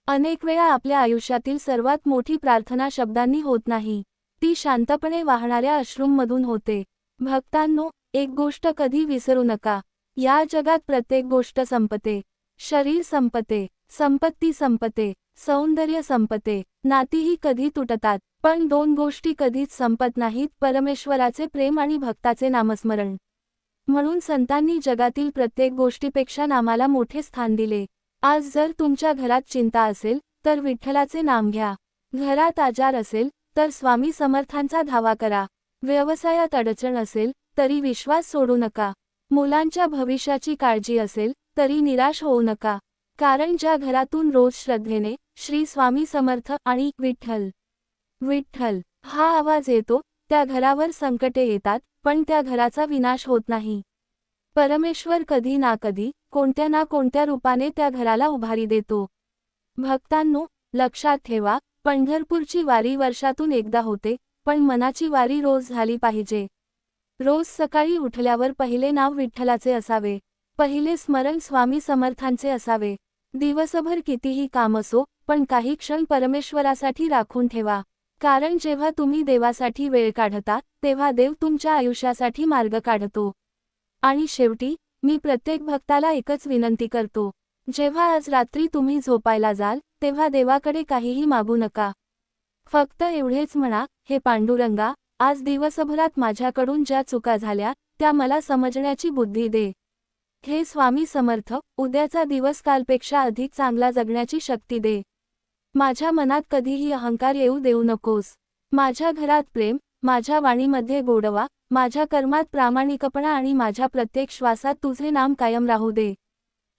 अनेक वेळा आपल्या आयुष्यातील सर्वात मोठी प्रार्थना शब्दांनी होत नाही, ती शांतपणे वाहणाऱ्या अश्रूंमधून होते. भक्तांनो, एक गोष्ट कधी विसरू नका. या जगात प्रत्येक गोष्ट संपते. शरीर संपते, संपत्ती संपते, सौंदर्य संपते, नातीही कधी तुटतात, पण दोन गोष्टी कधीच संपत नाहीत, परमेश्वराचे प्रेम आणि भक्ताचे नामस्मरण. म्हणून संतांनी जगातील प्रत्येक गोष्टीपेक्षा नामाला मोठे स्थान दिले. आज जर तुमच्या घरात चिंता असेल तर विठ्ठलाचे नाम घ्या. घरात आजार असेल तर स्वामी समर्थांचा धावा करा. व्यवसायात अडचण असेल तरी विश्वास सोडू नका. मुलांच्या भविष्याची काळजी असेल तरी निराश होऊ नका. कारण ज्या घरातून रोज श्रद्धेने श्री स्वामी समर्थ आणि विठ्ठल विठ्ठल हा आवाज येतो त्या घरावर संकटे येतात पण त्या घराचा विनाश होत नाही. परमेश्वर कधी ना कधी कोणत्या ना कोणत्या रूपाने त्या घराला उभारी देतो. भक्तांनो, लक्षात ठेवा, पंढरपूरची वारी वर्षातून एकदा होते, पण मनाची वारी रोज झाली पाहिजे. रोज सकाळी उठल्यावर पहिले नाव विठ्ठलाचे असावे. पहिले स्मरण स्वामी समर्थांचे असावे. दिवसभर कितीही काम असो पण काही क्षण परमेश्वरासाठी राखून ठेवा. कारण जेव्हा तुम्ही देवासाठी वेळ काढता तेव्हा देव तुमच्या आयुष्यासाठी मार्ग काढतो. आणि शेवटी मी प्रत्येक भक्ताला एकच विनंती करतो, जेव्हा आज रात्री तुम्ही झोपायला जाल तेव्हा देवाकडे काहीही मागू नका. फक्त एवढेच म्हणा, हे पांडुरंगा, आज दिवसभरात माझ्याकडून ज्या चुका झाल्या त्या मला समजण्याची बुद्धी दे. हे स्वामी समर्थ, उद्याचा दिवस कालपेक्षा अधिक चांगला जगण्याची शक्ती दे. माझ्या मनात कधीही अहंकार येऊ देऊ नकोस. माझ्या घरात प्रेम, माझ्या वाणीमध्ये गोडवा, माझ्या कर्मात प्रामाणिकपणा आणि माझ्या प्रत्येक श्वासात तुझे नाम कायम राहू दे.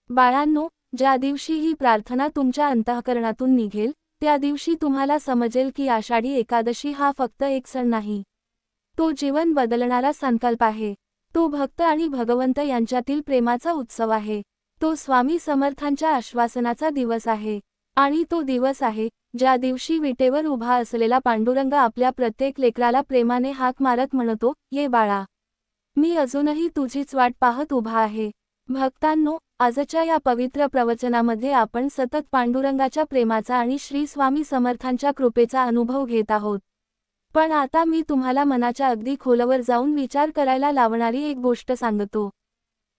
बाळांनो, ज्या दिवशी ही प्रार्थना तुमच्या अंतःकरणातून निघेल त्या दिवशी तुम्हाला समजेल की आषाढी एकादशी हा फक्त एक सण नाही, तो जीवन बदलणारा संकल्प आहे. तो भक्त आणि भगवंत यांच्यातील प्रेमाचा उत्सव आहे. तो स्वामी समर्थांच्या आश्वासनाचा दिवस आहे. आणि तो दिवस आहे ज्या दिवशी विटेवर उभा असलेला पांडुरंग आपल्या प्रत्येक लेकराला प्रेमाने हाक मारत म्हणतो, ये बाळा, मी अजूनही तुझीच वाट पाहत उभा आहे. भक्तांनो, आजच्या या पवित्र प्रवचनामध्ये आपण सतत पांडुरंगाच्या प्रेमाचा आणि श्री स्वामी समर्थांच्या कृपेचा अनुभव घेत आहोत. पण आता मी तुम्हाला मनाच्या अगदी खोलवर जाऊन विचार करायला लावणारी एक गोष्ट सांगतो.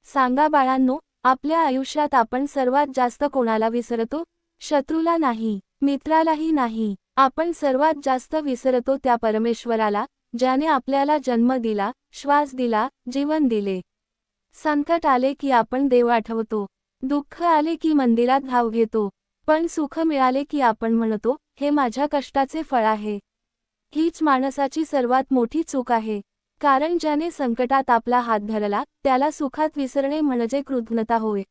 सांगा बाळांनो, आपल्या आयुष्यात आपण सर्वात जास्त कोणाला विसरतो? शत्रूला नाही, मित्रालाही नाही. आपण सर्वात जास्त विसरतो त्या परमेश्वराला, ज्याने आपल्याला जन्म दिला, श्वास दिला, जीवन दिले. संकट आले की आपण देव आठवतो. दुःख आले की मंदिरात धाव घेतो. पण सुख मिळाले की आपण म्हणतो, हे माझ्या कष्टाचे फळ आहे. हीच माणसाची सर्वात मोठी चूक आहे. कारण ज्याने संकटात आपला हात धरला त्याला सुखात विसरणे म्हणजे कृतज्ञता होय.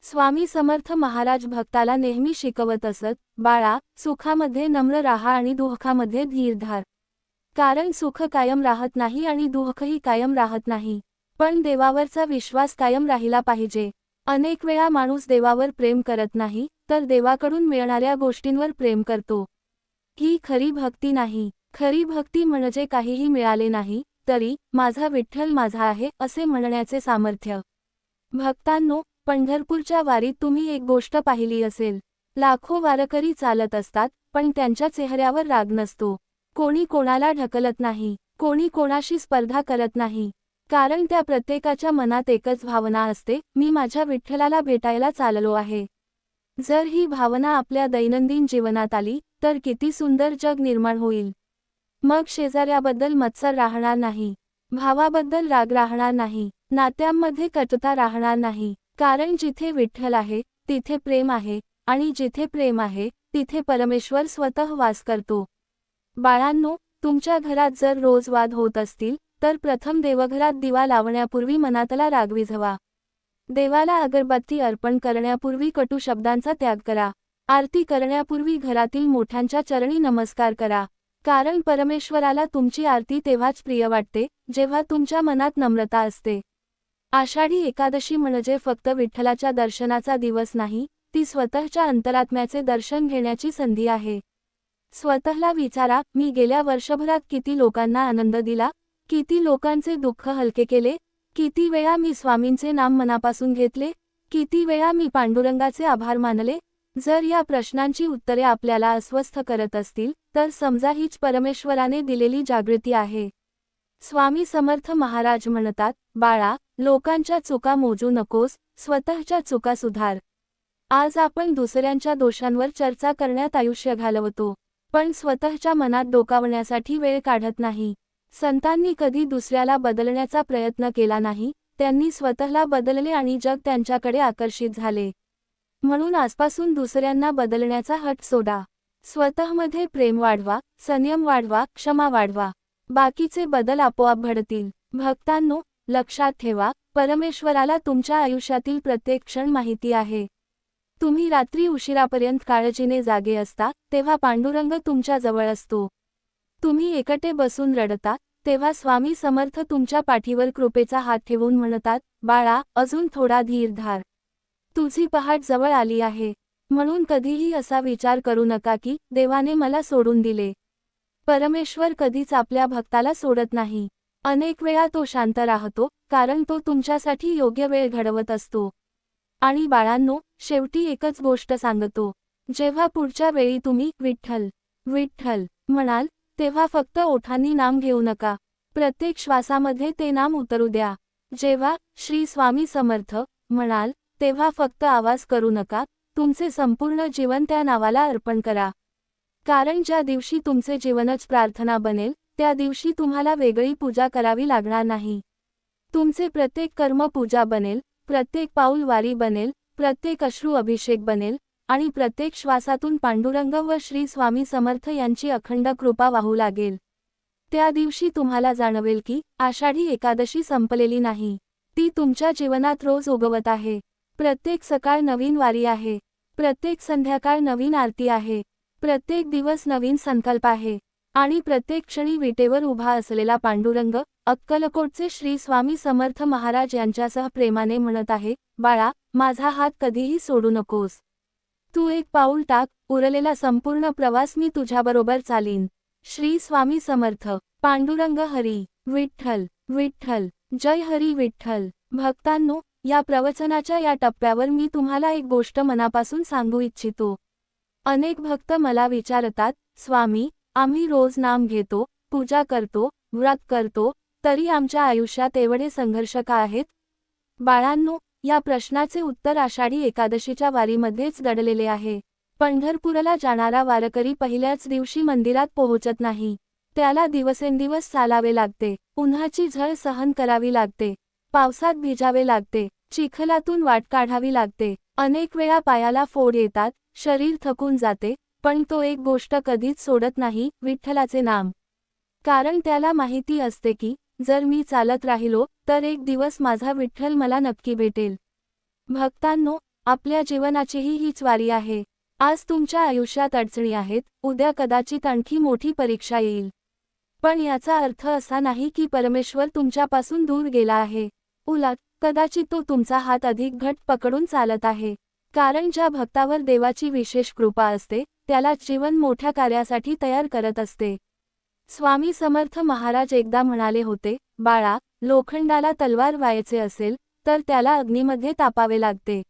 स्वामी समर्थ महाराज भक्ताला नेहमी शिकवत असत, बाळा, सुखामध्ये नम्र राहा आणि दुःखामध्ये धीर धर. कारण सुख कायम राहत नाही आणि दुःखही कायम राहत नाही. पण देवावरचा विश्वास कायम राहिला पाहिजे. अनेक वेळा माणूस देवावर प्रेम करत नाही तर देवाकडून मिळणाऱ्या गोष्टींवर प्रेम करतो. ही खरी भक्ती नाही. खरी भक्ती म्हणजे काहीही मिळाले नाही तरी माझा विठ्ठल माझा आहे असे म्हणण्याचे सामर्थ्य. भक्तांनो, पंढरपूरच्या वारीत तुम्ही एक गोष्ट पाहिली असेल. लाखो वारकरी चालत असतात पण त्यांच्या चेहऱ्यावर राग नसतो. कोणी कोणाला ढकलत नाही, कोणी कोणाशी स्पर्धा करत नाही. कारण त्या प्रत्येकाच्या मनात एकच भावना असते, मी माझ्या विठ्ठलाला भेटायला चाललो आहे. जर ही भावना आपल्या दैनंदिन जीवनात आली तर किती सुंदर जग निर्माण होईल. मग शेजाऱ्याबद्दल मत्सर राहणार नाही, भावाबद्दल राग राहणार नाही, नात्यांमध्ये कटुता राहणार नाही. कारण जिथे विठ्ठल आहे तिथे प्रेम आहे आणि जिथे प्रेम आहे तिथे परमेश्वर स्वतः वास करतो. बाळांनो, तुमच्या घरात जर रोज वाद होत असतील तर प्रथम देवघरात दिवा लावण्यापूर्वी मनातला राग विझवा. देवाला अगरबत्ती अर्पण करण्यापूर्वी कटू शब्दांचा त्याग करा. आरती करण्यापूर्वी घरातील मोठ्यांच्या चरणी नमस्कार करा. कारण परमेश्वराला तुमची आरती तेव्हाच प्रिय वाटते जेव्हा तुमच्या मनात नम्रता असते. आषाढी एकादशी म्हणजे फक्त विठ्ठलाच्या दर्शनाचा दिवस नाही, ती स्वतःच्या अंतरात्म्याचे दर्शन घेण्याची संधी आहे. स्वतःला विचारा, मी गेल्या वर्षभरात किती लोकांना आनंद दिला, किती लोकांचे दुःख हलके केले, किती वेळा मी स्वामींचे नाम मनापासून घेतले, किती वेळा मी पांडुरंगाचे आभार मानले. जर या प्रश्नांची उत्तरे आपल्याला अस्वस्थ करत असतील तर समजा हीच परमेश्वराने दिलेली जागृती आहे. स्वामी समर्थ महाराज म्हणतात, बाळा, लोकांच्या चुका मोजू नकोस, स्वतःच्या चुका सुधार. आज आपण दुसऱ्यांच्या दोषांवर चर्चा करण्यात आयुष्य घालवतो, पण स्वतःच्या मनात डोकावण्यासाठी वेळ काढत नाही. संतांनी कधी दुसऱ्याला बदलण्याचा प्रयत्न केला नाही, त्यांनी स्वतःला बदलले आणि जग त्यांच्याकडे आकर्षित झाले. म्हणून आजपासून दुसऱ्यांना बदलण्याचा हट सोडा. स्वतःमध्ये प्रेम वाढवा, संयम वाढवा, क्षमा वाढवा. बाकीचे बदल आपोआप घडतील. भक्तांनो, लक्षात ठेवा, परमेश्वराला तुमच्या आयुष्यातील प्रत्येक क्षण माहिती आहे. तुम्ही रात्री उशिरापर्यंत काळजीने जागे असता, तेव्हा पांडुरंग तुमच्या जवळ असतो. तुम्ही एकटे बसून रडता, तेव्हा स्वामी समर्थ तुमच्या पाठीवर कृपेचा हात ठेवून म्हणतात, बाळा, अजून थोडा धीर धार. तुझी पहाट जवळ आली आहे. म्हणून कधीही असा विचार करू नका की देवाने मला सोडून दिले. परमेश्वर कधीच आपल्या भक्ताला सोडत नाही. अनेक वेळा तो शांत राहतो, कारण तो तुमच्यासाठी योग्य वेळ घडवत असतो. आणि बाळांनो, शेवटी एकच गोष्ट सांगतो. जेव्हा पुढच्या वेळी तुम्ही विठ्ठल विठ्ठल म्हणाल, तेव्हा फक्त ओठांनी नाम घेऊ नका. प्रत्येक श्वासामध्ये ते नाम उतरू द्या. जेव्हा श्री स्वामी समर्थ म्हणाल, तेव्हा फक्त आवाज करू नका, तुमचे संपूर्ण जीवन त्या नावाला अर्पण करा. कारण ज्या दिवशी तुमचे जीवनच प्रार्थना बनेल, त्या दिवशी तुम्हाला वेगळी पूजा करावी लागणार नाही. तुमचे प्रत्येक कर्म पूजा बनेल, प्रत्येक पाऊल वारी बनेल, प्रत्येक अश्रू अभिषेक बनेल, आणि प्रत्येक श्वासातून पांडुरंग व श्री स्वामी समर्थ यांची अखंड कृपा वाहू लागेल. त्या दिवशी तुम्हाला जाणवेल की आषाढी एकादशी संपलेली नाही. ती तुमच्या जीवनात रोज उगवत आहे. प्रत्येक सकाळ नवीन वारी आहे. प्रत्येक संध्याकाळ नवीन आरती आहे. प्रत्येक दिवस नवीन संकल्प आहे. आणि प्रत्येक क्षणी विटेवर उभा असलेला पांडुरंग, अक्कलकोटचे श्री स्वामी समर्थ महाराज यांच्यासह प्रेमाने म्हणत आहे, बाळा, माझा हात कधीही सोडू नकोस. तू एक पाऊल टाक, उरलेला संपूर्ण प्रवास मी तुझ्याबरोबर चालीन. श्री स्वामी समर्थ. पांडुरंग हरी विठ्ठल विठ्ठल. जय हरी विठ्ठल. भक्तांनो, या प्रवचनाच्या या टप्प्यावर मी तुम्हाला एक गोष्ट मनापासून सांगू इच्छितो. अनेक भक्त मला विचारतात, स्वामी, आम्ही रोज नाम घेतो, पूजा करतो, व्रत करतो, तरी आमच्या आयुष्यात एवढे संघर्ष का आहेत? बाळांनो, या प्रश्नाचे उत्तर आषाढी एकादशीच्या वारीमध्येच दडलेले आहे. पंढरपूरला जाणारा वारकरी पहिल्याच दिवशी मंदिरात पोहोचत नाही. त्याला दिवसेंदिवस चालावे लागते, उन्हाची झळ सहन करावी लागते, पावसात भिजावे लागते, चिखलातून वाट काढावी लागते, अनेक वेळा पायाला फोड येतात, शरीर थकून जाते, पण तो एक गोष्ट कधीच सोडत नाही, विठ्ठलाचे नाम. कारण त्याला माहिती असते की जर मी चालत राहिलो तर एक दिवस माझा विठ्ठल मला नक्की भेटेल. भक्तांनो, आपल्या जीवनाचीही हीच वारी आहे. आज तुमच्या आयुष्यात अडचणी आहेत, उद्या कदाचित आणखी मोठी परीक्षा येईल. पण याचा अर्थ असा नाही की परमेश्वर तुमच्यापासून दूर गेला आहे. उलट, कदाचित तो तुमचा हात अधिक घट्ट पकडून चालत आहे. कारण ज्या भक्तावर देवाची विशेष कृपा असते, त्याला जीवन मोठ्या कार्यासाठी तयार करत असते. स्वामी समर्थ महाराज एकदा म्हणाले होते, बाळा, लोखंडाला तलवार व्हायचे असेल तर त्याला अग्नीमध्ये तापावे लागते.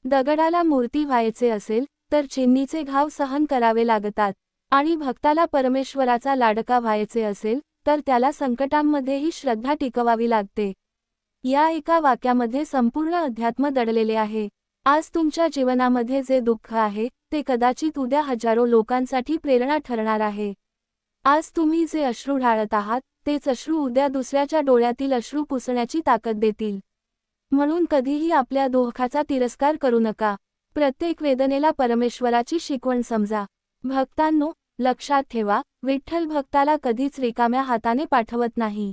दगडाला मूर्ती व्हायचे असेल तर चिन्नीचे घाव सहन करावे लागतात. आणि भक्ताला परमेश्वराचा लाडका व्हायचे असेल तर त्याला संकटांमध्येही श्रद्धा टिकवावी लागते. या एका वाक्यामध्ये संपूर्ण अध्यात्म दडलेले आहे. आज तुमच्या जीवनामध्ये जे दुःख आहे ते कदाचित उद्या हजारो लोकांसाठी प्रेरणा ठरणार आहे. आज तुम्ही जे अश्रू ढाळत आहात तेच अश्रू उद्या दुसऱ्याच्या डोळ्यातील अश्रू पुसण्याची ताकद देतील. म्हणून कधीही आपल्या दुःखाचा तिरस्कार करू नका. प्रत्येक वेदनेला परमेश्वराची शिकवण समजा. भक्तांनो, लक्षात ठेवा, विठ्ठल भक्ताला कधीच रिकाम्या हाताने पाठवत नाही.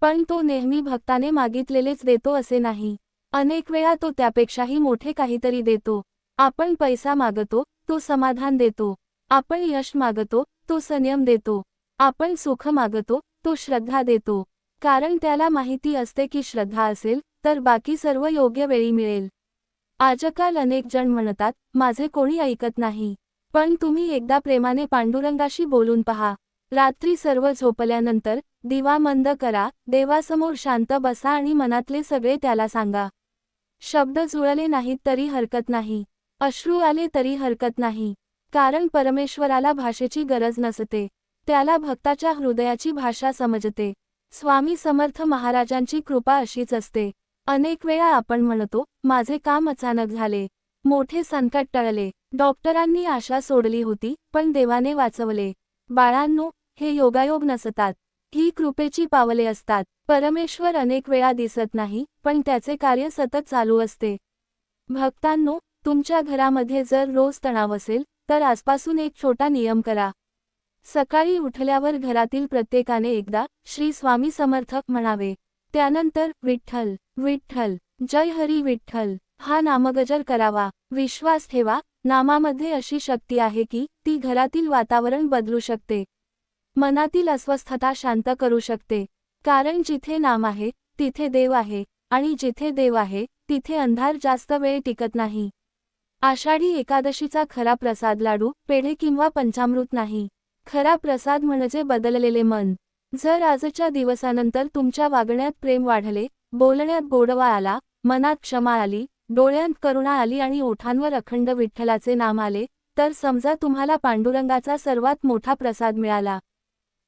पण तो नेहमी भक्ताने मागितलेलेच देतो असे नाही. अनेक वेळा तो त्यापेक्षाही मोठे काहीतरी देतो. आपण पैसा मागतो, तो समाधान देतो. आपण यश मागतो, तो संयम देतो. आपण सुख मागतो, तो श्रद्धा देतो. कारण त्याला माहिती असते की श्रद्धा असेल तर बाकी सर्व योग्य वेळी मिळेल. आजकाल अनेक जण म्हणतात, माझे कोणी ऐकत नाही. पण तुम्ही एकदा प्रेमाने पांडुरंगाशी बोलून पहा. रात्री सर्व झोपल्यानंतर दिवा मंद करा, देवासमोर शांत बसा आणि मनातले सगळे त्याला सांगा. शब्द जुळले नाहीत तरी हरकत नाही. अश्रू आले तरी हरकत नाही. कारण परमेश्वराला भाषेची गरज नसते. त्याला भक्ताच्या हृदयाची भाषा समजते. स्वामी समर्थ महाराजांची कृपा अशीच असते. अनेक वेळा आपण म्हणतो, माझे काम अचानक झाले, मोठे संकट टळले, डॉक्टरांनी आशा सोडली होती पण देवाने वाचवले. बाळांनो, हे योगायोग नसतात. ही कृपेची पावले असतात. परमेश्वर अनेक वेळा दिसत नाही, पण त्याचे कार्य सतत चालू असते. भक्तांनो, तुमच्या घरामध्ये जर रोज तणाव असेल, तर आजपासून एक छोटा नियम करा. सकाळी उठल्यावर घरातील प्रत्येकाने एकदा श्री स्वामी समर्थ म्हणावे. त्यानंतर विठ्ठल विठ्ठल जय हरी विठ्ठल हा नामगजर करावा. विश्वास ठेवा, नामामध्ये अशी शक्ती आहे की ती घरातील वातावरण बदलू शकते. मनातील अस्वस्थता शांत करू शकते. कारण जिथे नाम आहे, तिथे देव आहे, आणि जिथे देव आहे, तिथे अंधार जास्त वेळ टिकत नाही. आषाढी एकादशीचा खरा प्रसाद लाडू, पेढे किंवा पंचामृत नाही. खरा प्रसाद म्हणजे बदललेले मन. जर आजच्या दिवसानंतर तुमच्या वागण्यात प्रेम वाढले, बोलण्यात गोडवा आला, मनात क्षमा आली, डोळ्यांत करुणा आली आणि ओठांवर अखंड विठ्ठलाचे नाम आले, तर समजा तुम्हाला पांडुरंगाचा सर्वात मोठा प्रसाद मिळाला.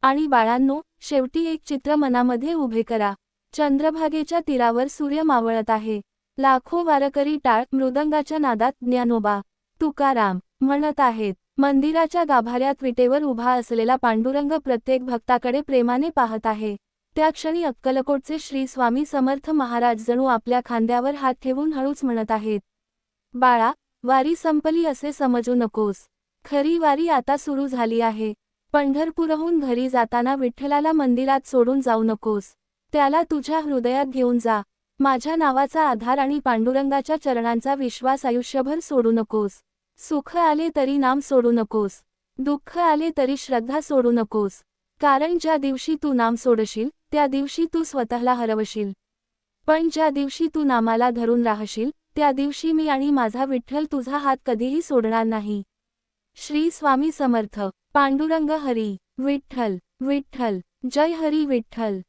आणि बाळांनो, शेवटी एक चित्र मनामध्ये उभे करा. चंद्रभागेच्या तीरावर सूर्य मावळत आहे. लाखो वारकरी टाळ मृदंगाच्या नादात ज्ञानोबा तुकाराम म्हणत आहेत. मंदिराच्या गाभाऱ्यात विटेवर उभा असलेला पांडुरंग प्रत्येक भक्ताकडे प्रेमाने पाहत आहे. त्या क्षणी अक्कलकोटचे श्री स्वामी समर्थ महाराज जणू आपल्या खांद्यावर हात ठेवून हळूच म्हणत आहेत, बाळा, वारी संपली असे समजू नकोस. खरी वारी आता सुरू झाली आहे. पंढरपूरहून घरी जाताना विठ्ठलाला मंदिरात सोडून जाऊ नकोस. त्याला तुझ्या हृदयात घेऊन जा. माझ्या नावाचा आधार आणि पांडुरंगाच्या चरणांचा विश्वास आयुष्यभर सोडू नकोस. सुख आले तरी नाम सोडू नकोस. दुःख आले तरी श्रद्धा सोडू नकोस. कारण ज्या दिवशी तू नाम सोडशील, त्या दिवशी तू स्वतःला हरवशील. पण ज्या दिवशी तू नामाला धरून राहशील, त्या दिवशी मी आणि माझा विठ्ठल तुझा हात कधीही सोडणार नाही. श्री स्वामी समर्थ. पांडुरंग हरी. विठ्ठल विठ्ठल जय हरी विठ्ठल.